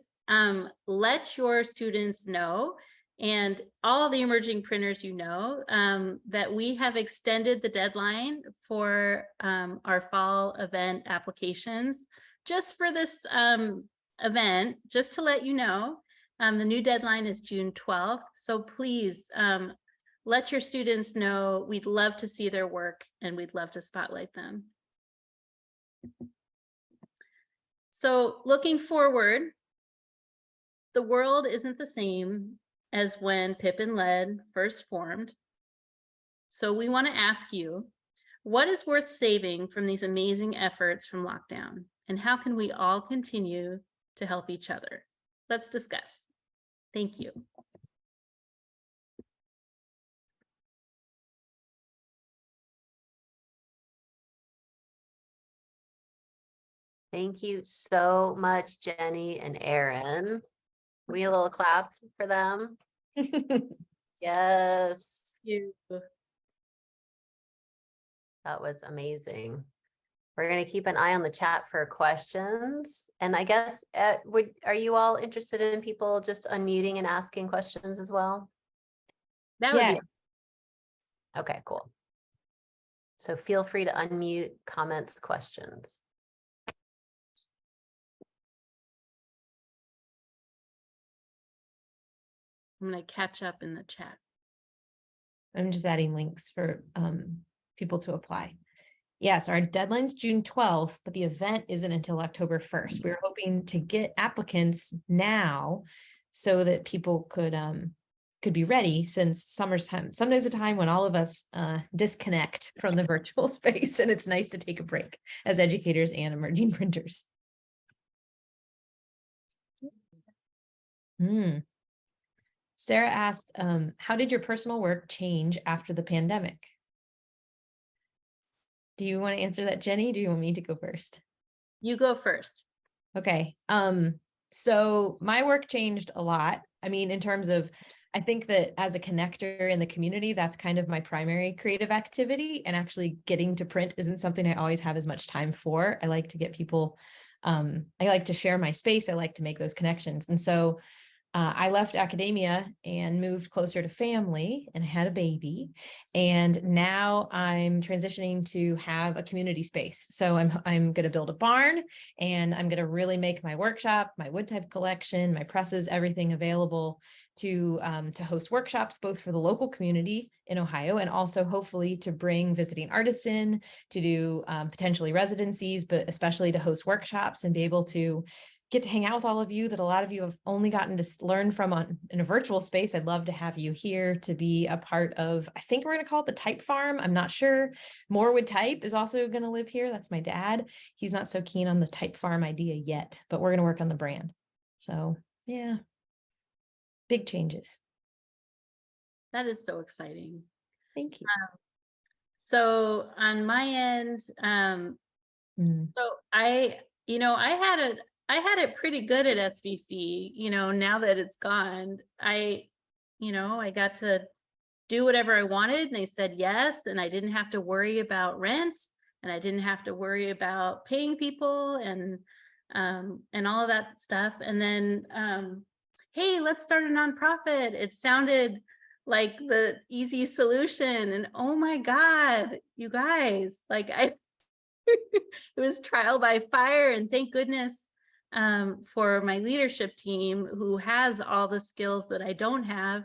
[SPEAKER 8] let your students know, and all the emerging printers that we have extended the deadline for our fall event applications just for this event, just to let you know. The new deadline is June 12th. So please let your students know. We'd love to see their work and we'd love to spotlight them. So looking forward, the world isn't the same as when PIP and LED first formed. So we want to ask you, what is worth saving from these amazing efforts from lockdown? And how can we all continue to help each other? Let's discuss. Thank you.
[SPEAKER 2] Thank you so much, Jenny and Erin. We a little clap for them. Yes, that was amazing. We're going to keep an eye on the chat for questions. And I guess, are you all interested in people just unmuting and asking questions as well?
[SPEAKER 8] That would
[SPEAKER 7] Yeah.
[SPEAKER 8] be
[SPEAKER 2] Okay, cool. So feel free to unmute comments, questions.
[SPEAKER 8] I'm going to catch up in the chat.
[SPEAKER 7] I'm just adding links for people to apply. Yes, our deadline's June 12th, but the event isn't until October 1st. We're hoping to get applicants now so that people could be ready, since summer's time. Sometimes a time when all of us disconnect from the virtual space, and it's nice to take a break as educators and emerging printers. Sarah asked, how did your personal work change after the pandemic? Do you want to answer that, Jenny? Do you want me to go first?
[SPEAKER 8] You go first.
[SPEAKER 7] Okay. So my work changed a lot. I mean, in terms of, I think that as a connector in the community, that's kind of my primary creative activity, and actually getting to print isn't something I always have as much time for. I like to get people, I like to share my space. I like to make those connections. And so I left academia and moved closer to family and had a baby. And now I'm transitioning to have a community space. So I'm going to build a barn, and I'm going to really make my workshop, my wood type collection, my presses, everything available to host workshops, both for the local community in Ohio, and also hopefully to bring visiting artists in to do potentially residencies, but especially to host workshops and be able to get to hang out with all of you that a lot of you have only gotten to learn from in a virtual space. I'd love to have you here to be a part of, I think we're going to call it the Type Farm. I'm not sure. Morewood Type is also going to live here. That's my dad. He's not so keen on the Type Farm idea yet, but we're going to work on the brand. So yeah, big changes.
[SPEAKER 8] That is so exciting.
[SPEAKER 7] Thank you.
[SPEAKER 8] So on my end, so I had it pretty good at SVC, now that it's gone. I got to do whatever I wanted, and they said yes, and I didn't have to worry about rent, and I didn't have to worry about paying people and all of that stuff. And then, hey, let's start a nonprofit. It sounded like the easy solution, and oh my God, you guys, it was trial by fire, and thank goodness for my leadership team, who has all the skills that I don't have,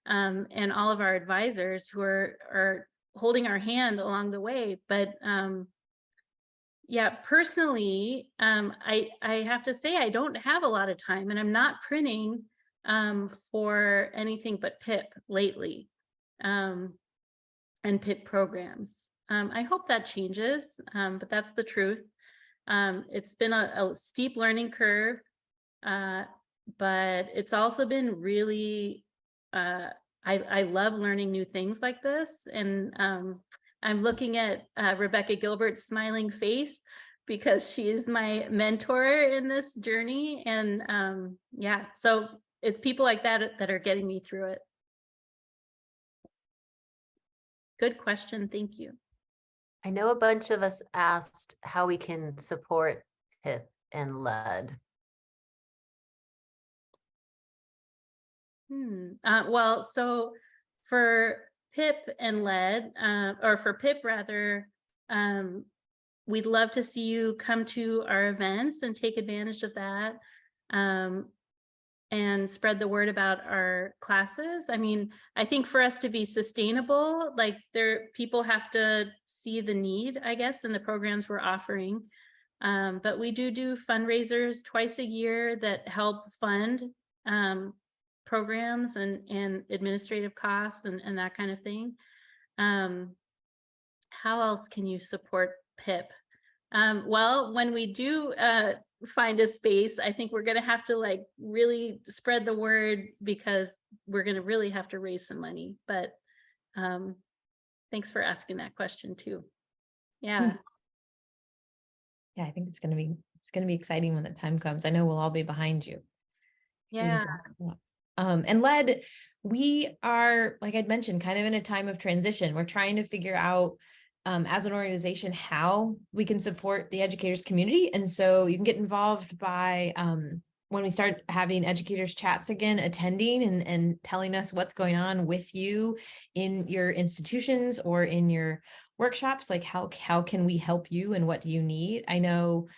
[SPEAKER 8] and all of our advisors who are holding our hand along the way. But yeah, personally, I have to say I don't have a lot of time, and I'm not printing for anything but PIP lately, and PIP programs. I hope that changes, but that's the truth. It's been a steep learning curve, but it's also been really, I love learning new things like this. And I'm looking at Rebecca Gilbert's smiling face, because she is my mentor in this journey. And yeah, so it's people like that that are getting me through it. Good question. Thank you.
[SPEAKER 2] I know a bunch of us asked how we can support PIP and LED.
[SPEAKER 8] Well, so for PIP and LED, or for PIP rather, we'd love to see you come to our events and take advantage of that, and spread the word about our classes. I mean, I think for us to be sustainable, people have to see the need, I guess, in the programs we're offering. But we do fundraisers twice a year that help fund programs and administrative costs and that kind of thing. How else can you support PIP? Well, when we do find a space, I think we're going to have to like really spread the word, because we're going to really have to raise some money. But thanks for asking that question too. Yeah.
[SPEAKER 7] Yeah, I think it's going to be exciting when the time comes. I know we'll all be behind you.
[SPEAKER 8] Yeah.
[SPEAKER 7] And LED, we are, like I'd mentioned, kind of in a time of transition. We're trying to figure out as an organization how we can support the educators community. And so you can get involved by when we start having educators chats again, attending and telling us what's going on with you in your institutions or in your workshops, like how can we help you and what do you need? I know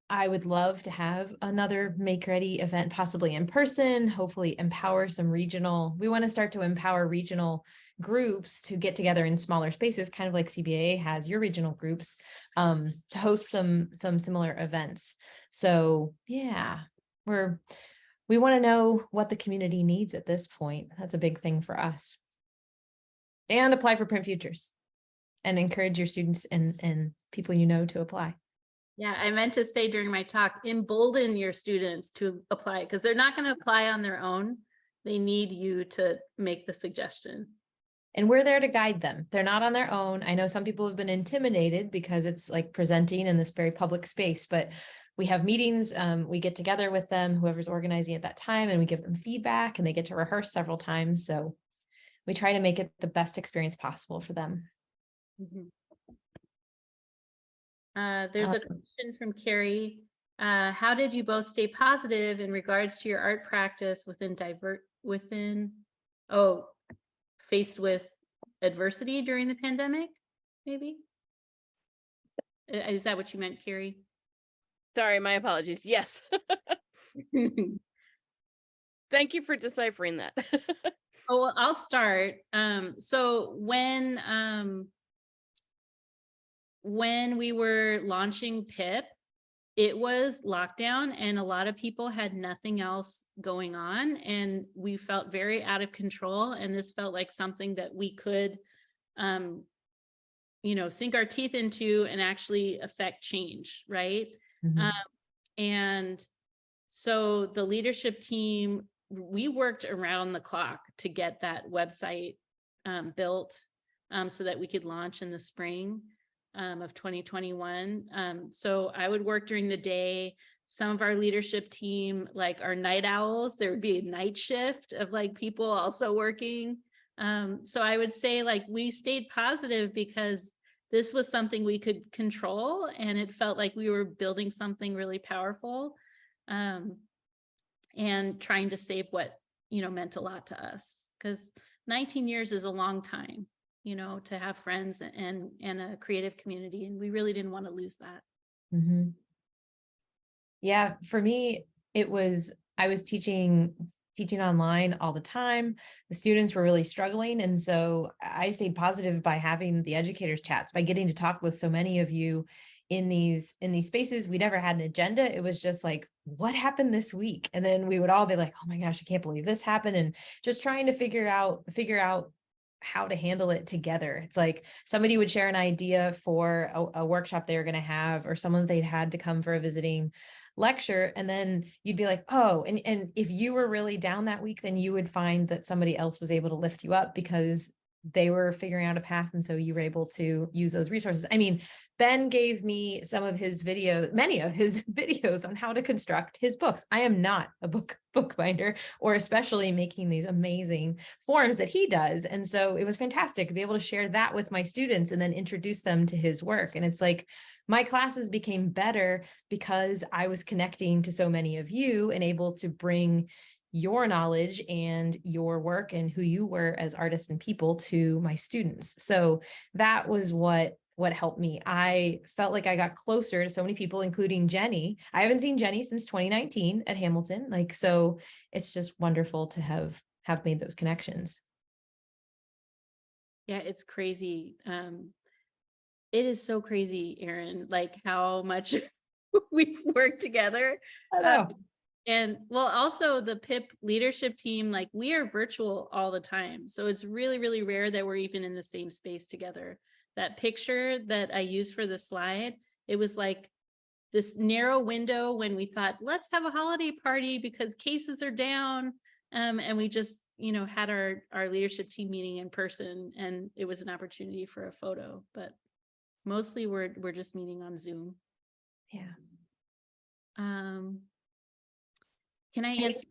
[SPEAKER 7] I would love to have another Make Ready event, possibly in person, hopefully empower some regional. We want to start to empower regional groups to get together in smaller spaces, kind of like CBAA has your regional groups, to host some similar events. So yeah, we want to know what the community needs at this point. That's a big thing for us. And apply for Print Futures and encourage your students and people you know to apply.
[SPEAKER 8] Yeah, I meant to say during my talk, embolden your students to apply, because they're not going to apply on their own. They need you to make the suggestion.
[SPEAKER 7] And we're there to guide them. They're not on their own. I know some people have been intimidated because it's like presenting in this very public space, but we have meetings. We get together with them, whoever's organizing at that time, and we give them feedback and they get to rehearse several times. So we try to make it the best experience possible for them.
[SPEAKER 8] Mm-hmm. There's a question from Carrie. How did you both stay positive in regards to your art practice faced with adversity during the pandemic? Maybe? Is that what you meant, Carrie?
[SPEAKER 9] Sorry, my apologies. Yes. Thank you for deciphering that.
[SPEAKER 8] Oh, well, I'll start. So when we were launching PIP, it was lockdown and a lot of people had nothing else going on, and we felt very out of control. And this felt like something that we could, sink our teeth into and actually affect change, right?
[SPEAKER 7] Mm-hmm.
[SPEAKER 8] And so the leadership team, we worked around the clock to get that website built so that we could launch in the spring of 2021. So I would work during the day. Some of our leadership team, like our night owls, there would be a night shift of like people also working. So I would say like we stayed positive because this was something we could control, and it felt like we were building something really powerful, and trying to save what, meant a lot to us, because 19 years is a long time, to have friends and a creative community. And we really didn't want to lose that.
[SPEAKER 7] Mm-hmm. Yeah, for me, I was teaching online all the time. The students were really struggling. And so I stayed positive by having the educators chats, by getting to talk with so many of you in these spaces. We never had an agenda. It was just like, what happened this week? And then we would all be like, oh my gosh, I can't believe this happened. And just trying to figure out how to handle it together. It's like somebody would share an idea for a workshop they were going to have, or someone they'd had to come for a visiting lecture. And then you'd be like, oh, and if you were really down that week, then you would find that somebody else was able to lift you up because they were figuring out a path. And so you were able to use those resources. I mean, Ben gave me many of his videos on how to construct his books. I am not a bookbinder, or especially making these amazing forms that he does. And so it was fantastic to be able to share that with my students and then introduce them to his work. And it's like, my classes became better because I was connecting to so many of you and able to bring your knowledge and your work and who you were as artists and people to my students. So that was what helped me. I felt like I got closer to so many people, including Jenny. I haven't seen Jenny since 2019 at Hamilton. So it's just wonderful to have made those connections.
[SPEAKER 8] Yeah, it's crazy. It is so crazy, Erin, like how much we've worked together. And well, also the PIP leadership team, like we are virtual all the time. So it's really, really rare that we're even in the same space together. That picture that I used for the slide, it was like this narrow window when we thought, let's have a holiday party because cases are down. And we just, had our leadership team meeting in person, and it was an opportunity for a photo, but mostly we're just meeting on Zoom.
[SPEAKER 7] Yeah.
[SPEAKER 8] Can I answer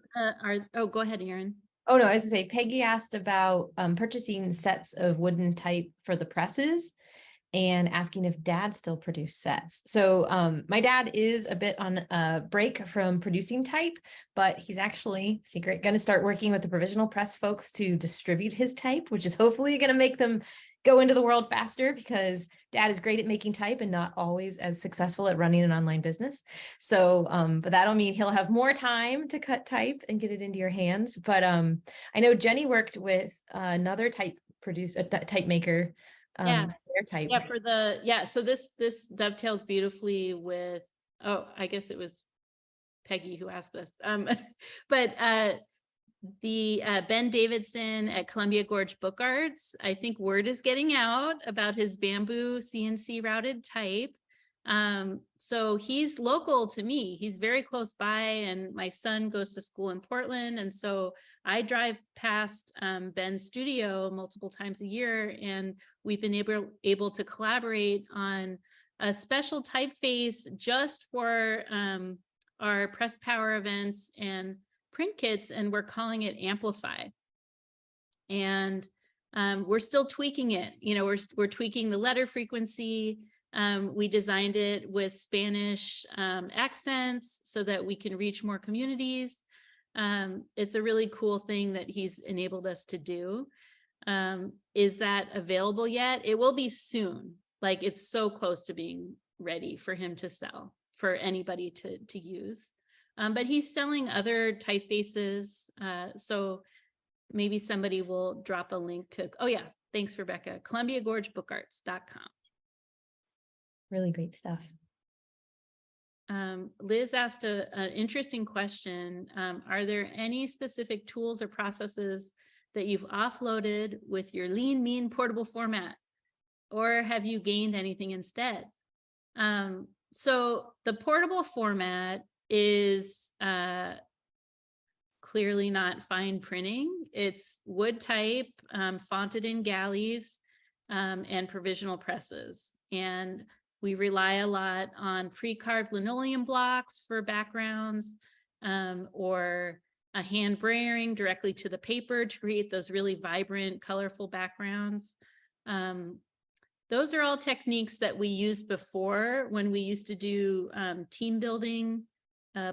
[SPEAKER 8] oh, go ahead, Erin.
[SPEAKER 7] Oh, no, I was gonna say Peggy asked about purchasing sets of wooden type for the presses and asking if dad still produced sets. So my dad is a bit on a break from producing type, but he's actually, secret, going to start working with the provisional press folks to distribute his type, which is hopefully going to make them go into the world faster, because dad is great at making type and not always as successful at running an online business. So, but that'll mean he'll have more time to cut type and get it into your hands. But I know Jenny worked with another type maker. Their type.
[SPEAKER 8] Yeah, so this dovetails beautifully with, I guess it was Peggy who asked this. But the Ben Davidson at Columbia Gorge Book Arts, I think word is getting out about his bamboo CNC routed type. So he's local to me. He's very close by, and my son goes to school in Portland. And so I drive past Ben's studio multiple times a year, and we've been able to collaborate on a special typeface just for our press power events and print kits, and we're calling it Amplify. And we're still tweaking it. We're tweaking the letter frequency. We designed it with Spanish accents so that we can reach more communities. It's a really cool thing that he's enabled us to do. Is that available yet? It will be soon. Like, it's so close to being ready for him to sell, for anybody to use. But he's selling other typefaces. So maybe somebody will drop a link to, oh yeah, thanks, Rebecca, ColumbiaGorgeBookArts.com.
[SPEAKER 7] Really great stuff.
[SPEAKER 8] Liz asked an interesting question. Are there any specific tools or processes that you've offloaded with your lean, mean, portable format? Or have you gained anything instead? So the portable format is clearly not fine printing. It's wood type, fonted in galleys, and provisional presses. And we rely a lot on pre-carved linoleum blocks for backgrounds, or a hand brayering directly to the paper to create those really vibrant, colorful backgrounds. Those are all techniques that we used before when we used to do team building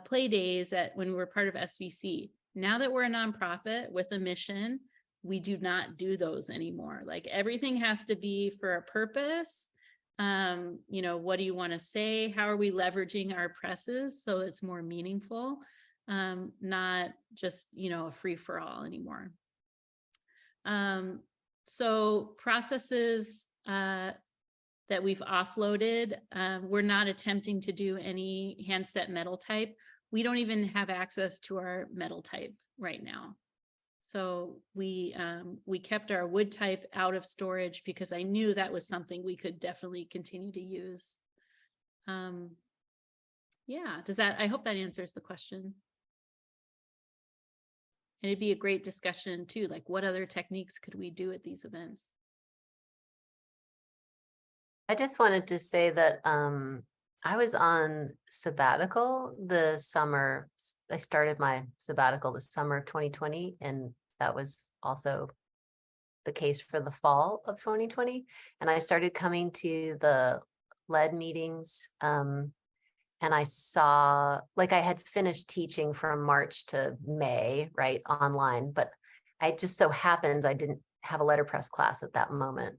[SPEAKER 8] play days when we were part of SVC. Now that we're a nonprofit with a mission, we do not do those anymore. Like, everything has to be for a purpose. What do you want to say? How are we leveraging our presses so it's more meaningful? Not just, a free for all anymore. So processes that we've offloaded, we're not attempting to do any handset metal type. We don't even have access to our metal type right now. So we kept our wood type out of storage because I knew that was something we could definitely continue to use. Yeah, I hope that answers the question. And it'd be a great discussion too, like what other techniques could we do at these events?
[SPEAKER 2] I just wanted to say that I was on sabbatical the summer. I started my sabbatical the summer of 2020, and that was also the case for the fall of 2020. And I started coming to the lead meetings, and I saw, like, I had finished teaching from March to May, right, online, but I just so happened I didn't have a letterpress class at that moment.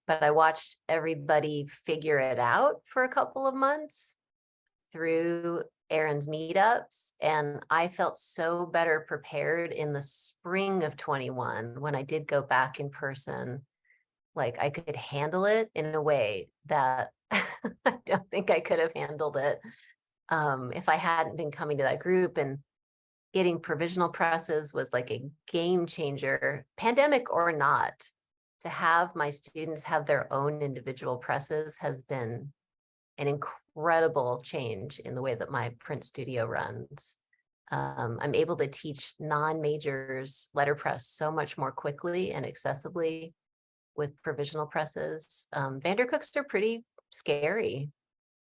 [SPEAKER 2] But I watched everybody figure it out for a couple of months through Erin's meetups. And I felt so better prepared in the spring of 21 when I did go back in person. Like, I could handle it in a way that I don't think I could have handled it if I hadn't been coming to that group. And getting provisional presses was like a game changer, pandemic or not. To have my students have their own individual presses has been an incredible change in the way that my print studio runs. I'm able to teach non-majors letterpress so much more quickly and accessibly with provisional presses. Vandercooks are pretty scary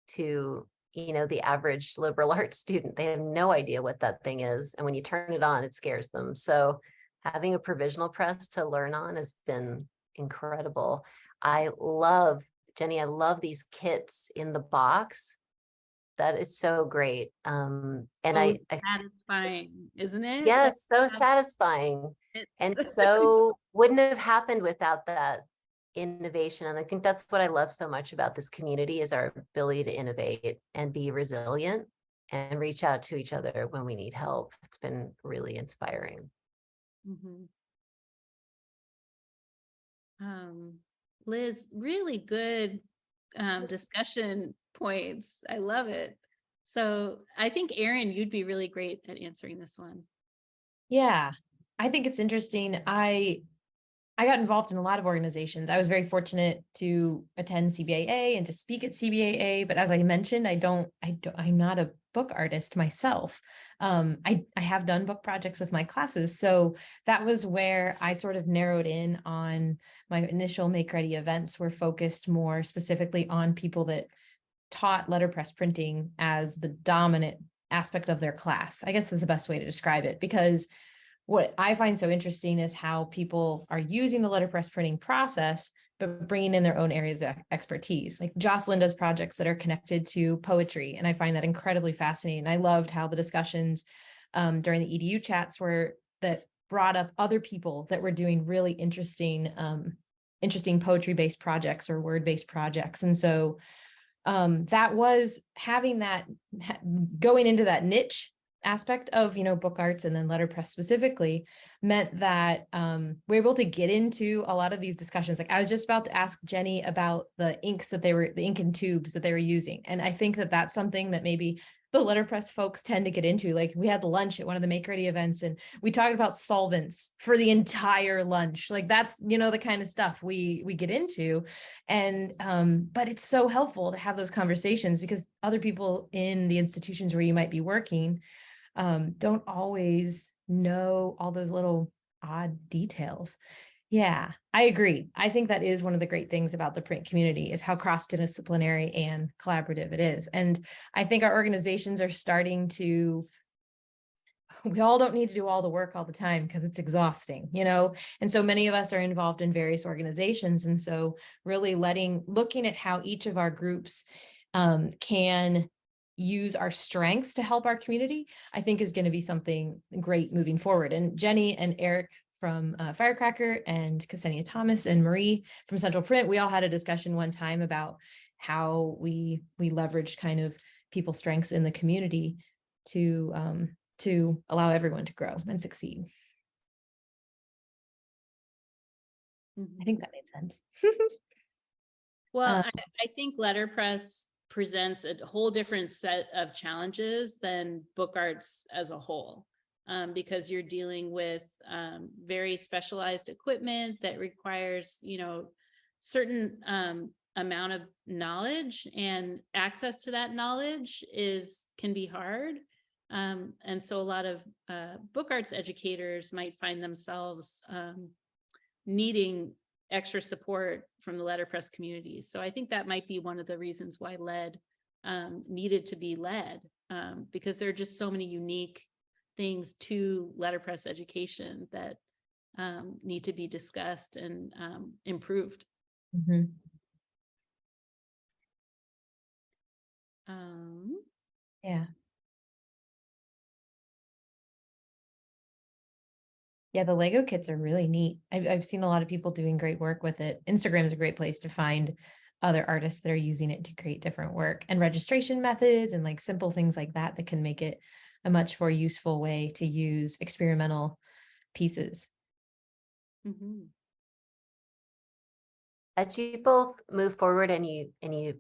[SPEAKER 2] to, the average liberal arts student. They have no idea what that thing is. And when you turn it on, it scares them. So having a provisional press to learn on has been incredible. Jenny, I love these kits in the box. That is so great. And I
[SPEAKER 8] satisfying, isn't it?
[SPEAKER 2] yes, so satisfying. And so wouldn't have happened without that innovation. And I think that's what I love so much about this community is our ability to innovate and be resilient and reach out to each other when we need help. It's been really inspiring.
[SPEAKER 8] Liz, really good discussion points. I love it. So I think Erin, you'd be really great at answering this one.
[SPEAKER 7] Yeah, I think it's interesting. I got involved in a lot of organizations. I was very fortunate to attend CBAA and to speak at CBAA. But as I mentioned, I'm not a book artist myself. I have done book projects with my classes. So that was where I sort of narrowed in on my initial Make Ready events were focused more specifically on people that taught letterpress printing as the dominant aspect of their class. I guess that's the best way to describe it, because what I find so interesting is how people are using the letterpress printing process, but bringing in their own areas of expertise. Like Jocelyn does projects that are connected to poetry, and I find that incredibly fascinating. I loved how the discussions during the EDU chats that brought up other people that were doing really interesting poetry-based projects or word-based projects. And so that was having that, going into that niche aspect of, book arts and then letterpress specifically meant that we're able to get into a lot of these discussions. Like I was just about to ask Jenny about the ink and tubes that they were using. And I think that that's something that maybe the letterpress folks tend to get into. Like we had lunch at one of the Make Ready events and we talked about solvents for the entire lunch. Like that's, the kind of stuff we get into. And, but it's so helpful to have those conversations because other people in the institutions where you might be working don't always know all those little odd details. Yeah, I agree. I think that is one of the great things about the print community is how cross-disciplinary and collaborative it is. And I think our organizations are starting to, we all don't need to do all the work all the time because it's exhausting, and so many of us are involved in various organizations. And so really looking at how each of our groups can use our strengths to help our community, I think is going to be something great moving forward. And Jenny and Eric from Firecracker and Ksenia Thomas and Marie from Central Print, we all had a discussion one time about how we leverage kind of people's strengths in the community to allow everyone to grow and succeed. I think that made sense.
[SPEAKER 8] Well, I think letterpress presents a whole different set of challenges than book arts as a whole, because you're dealing with very specialized equipment that requires, certain amount of knowledge, and access to that knowledge can be hard. And so a lot of book arts educators might find themselves needing extra support from the letterpress community. So I think that might be one of the reasons why LED needed to be led, because there are just so many unique things to letterpress education that need to be discussed and improved.
[SPEAKER 7] Mm-hmm. Yeah. Yeah, the Lego kits are really neat. I've seen a lot of people doing great work with it. Instagram is a great place to find other artists that are using it to create different work and registration methods and like simple things like that that can make it a much more useful way to use experimental pieces.
[SPEAKER 2] Mm-hmm. As you both move forward and you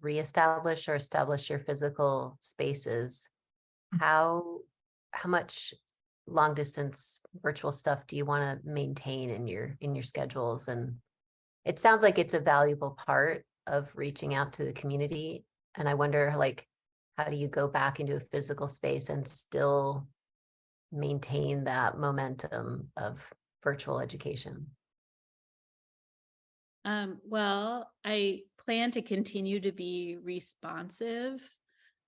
[SPEAKER 2] reestablish or establish your physical spaces, how how much long distance virtual stuff do you want to maintain in your schedules? And it sounds like it's a valuable part of reaching out to the community. And I wonder, like, how do you go back into a physical space and still maintain that momentum of virtual education?
[SPEAKER 8] Well, I plan to continue to be responsive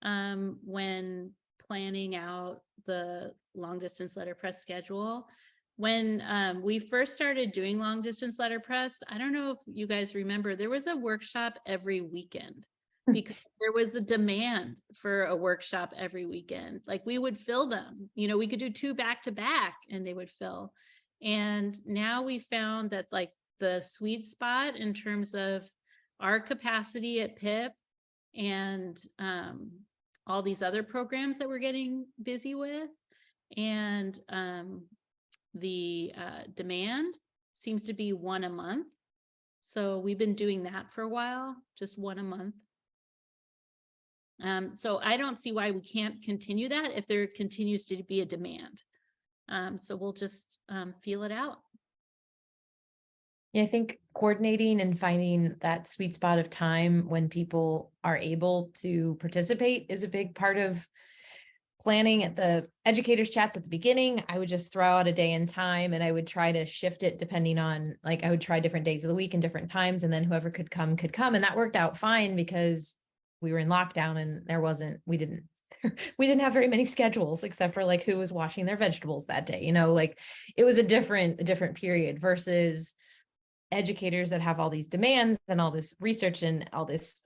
[SPEAKER 8] when planning out the long distance letterpress schedule. When we first started doing long distance letterpress, I don't know if you guys remember, there was a workshop every weekend because there was a demand for a workshop every weekend. Like, we would fill them, we could do 2 back to back and they would fill. And now we found that, like, the sweet spot in terms of our capacity at PIP and all these other programs that we're getting busy with, and the demand seems to be 1 a month. So we've been doing that for a while, just 1 a month. So I don't see why we can't continue that if there continues to be a demand. So we'll just feel it out.
[SPEAKER 7] Yeah, I think coordinating and finding that sweet spot of time when people are able to participate is a big part of planning. At the educators chats at the beginning, I would just throw out a day and time, and I would try to shift it depending on, like, I would try different days of the week and different times, and then whoever could come. And that worked out fine because we were in lockdown and we didn't have very many schedules except for, like, who was washing their vegetables that day. Like, it was a different period versus educators that have all these demands and all this research and all this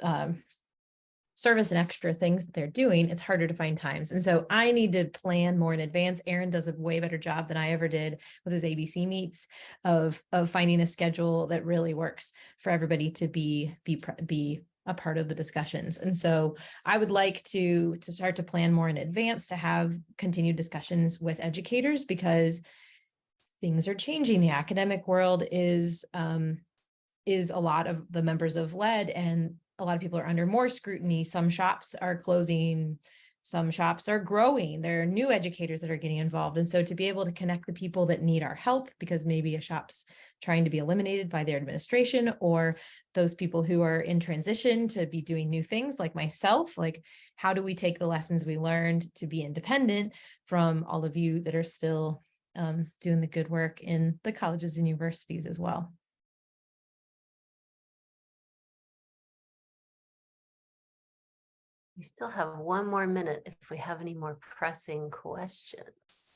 [SPEAKER 7] service and extra things that they're doing. It's harder to find times. And so I need to plan more in advance. Erin does a way better job than I ever did with his ABC meets of finding a schedule that really works for everybody to be a part of the discussions. And so I would like to start to plan more in advance, to have continued discussions with educators, because things are changing. The academic world is a lot of the members of LED, and a lot of people are under more scrutiny. Some shops are closing, some shops are growing. There are new educators that are getting involved. And so to be able to connect the people that need our help, because maybe a shop's trying to be eliminated by their administration, or those people who are in transition to be doing new things like myself, like, how do we take the lessons we learned to be independent from all of you that are still doing the good work in the colleges and universities as well.
[SPEAKER 2] We still have 1 more minute if we have any more pressing questions.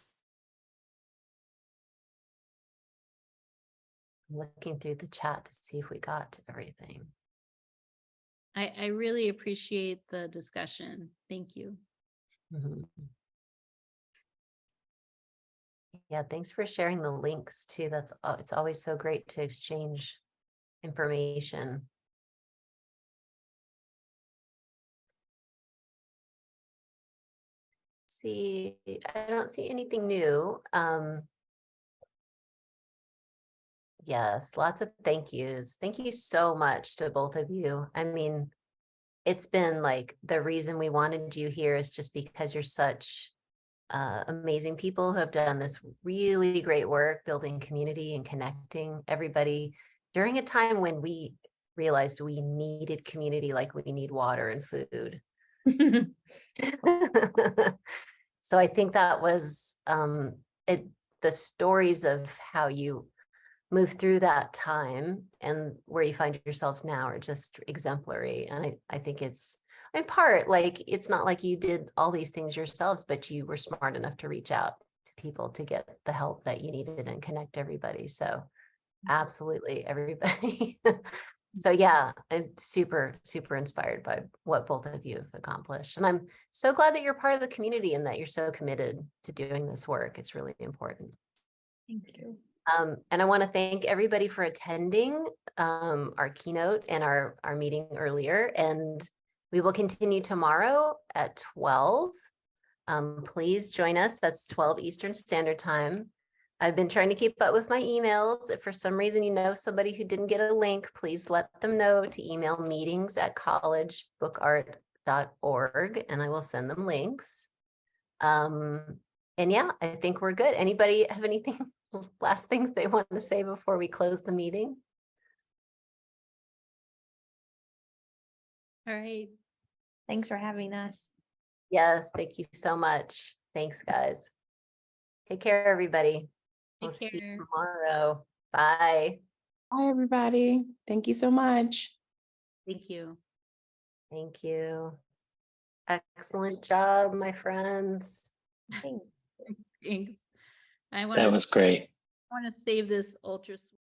[SPEAKER 2] I'm looking through the chat to see if we got to everything.
[SPEAKER 8] I really appreciate the discussion. Thank you.
[SPEAKER 2] Mm-hmm. Yeah, thanks for sharing the links too. It's always so great to exchange information. See, I don't see anything new. Yes, lots of thank yous. Thank you so much to both of you. I mean, it's been like, the reason we wanted you here is just because you're such amazing people who have done this really great work building community and connecting everybody during a time when we realized we needed community like we need water and food. So I think that was the stories of how you move through that time and where you find yourselves now are just exemplary. And I think it's, in part, like, it's not like you did all these things yourselves, but you were smart enough to reach out to people to get the help that you needed and connect everybody. So absolutely everybody. So yeah, I'm super, super inspired by what both of you have accomplished. And I'm so glad that you're part of the community and that you're so committed to doing this work. It's really important.
[SPEAKER 7] Thank you.
[SPEAKER 2] And I want to thank everybody for attending our keynote and our meeting earlier. And we will continue tomorrow at 12. Please join us. That's 12 Eastern Standard Time. I've been trying to keep up with my emails. If for some reason you know somebody who didn't get a link, please let them know to email meetings@collegebooKart.org and I will send them links. And yeah, I think we're good. Anybody have anything, last things they want to say before we close the meeting?
[SPEAKER 8] All right.
[SPEAKER 7] Thanks for having us.
[SPEAKER 2] Yes, thank you so much. Thanks, guys. Take care, everybody. We'll
[SPEAKER 8] Take
[SPEAKER 2] see you
[SPEAKER 8] care.
[SPEAKER 2] tomorrow. Bye.
[SPEAKER 1] Hi, everybody. Thank you so much.
[SPEAKER 8] Thank you.
[SPEAKER 2] Thank you. Excellent job, my friends.
[SPEAKER 8] Thanks. I want
[SPEAKER 10] That
[SPEAKER 8] to
[SPEAKER 10] was great.
[SPEAKER 8] save this ultra.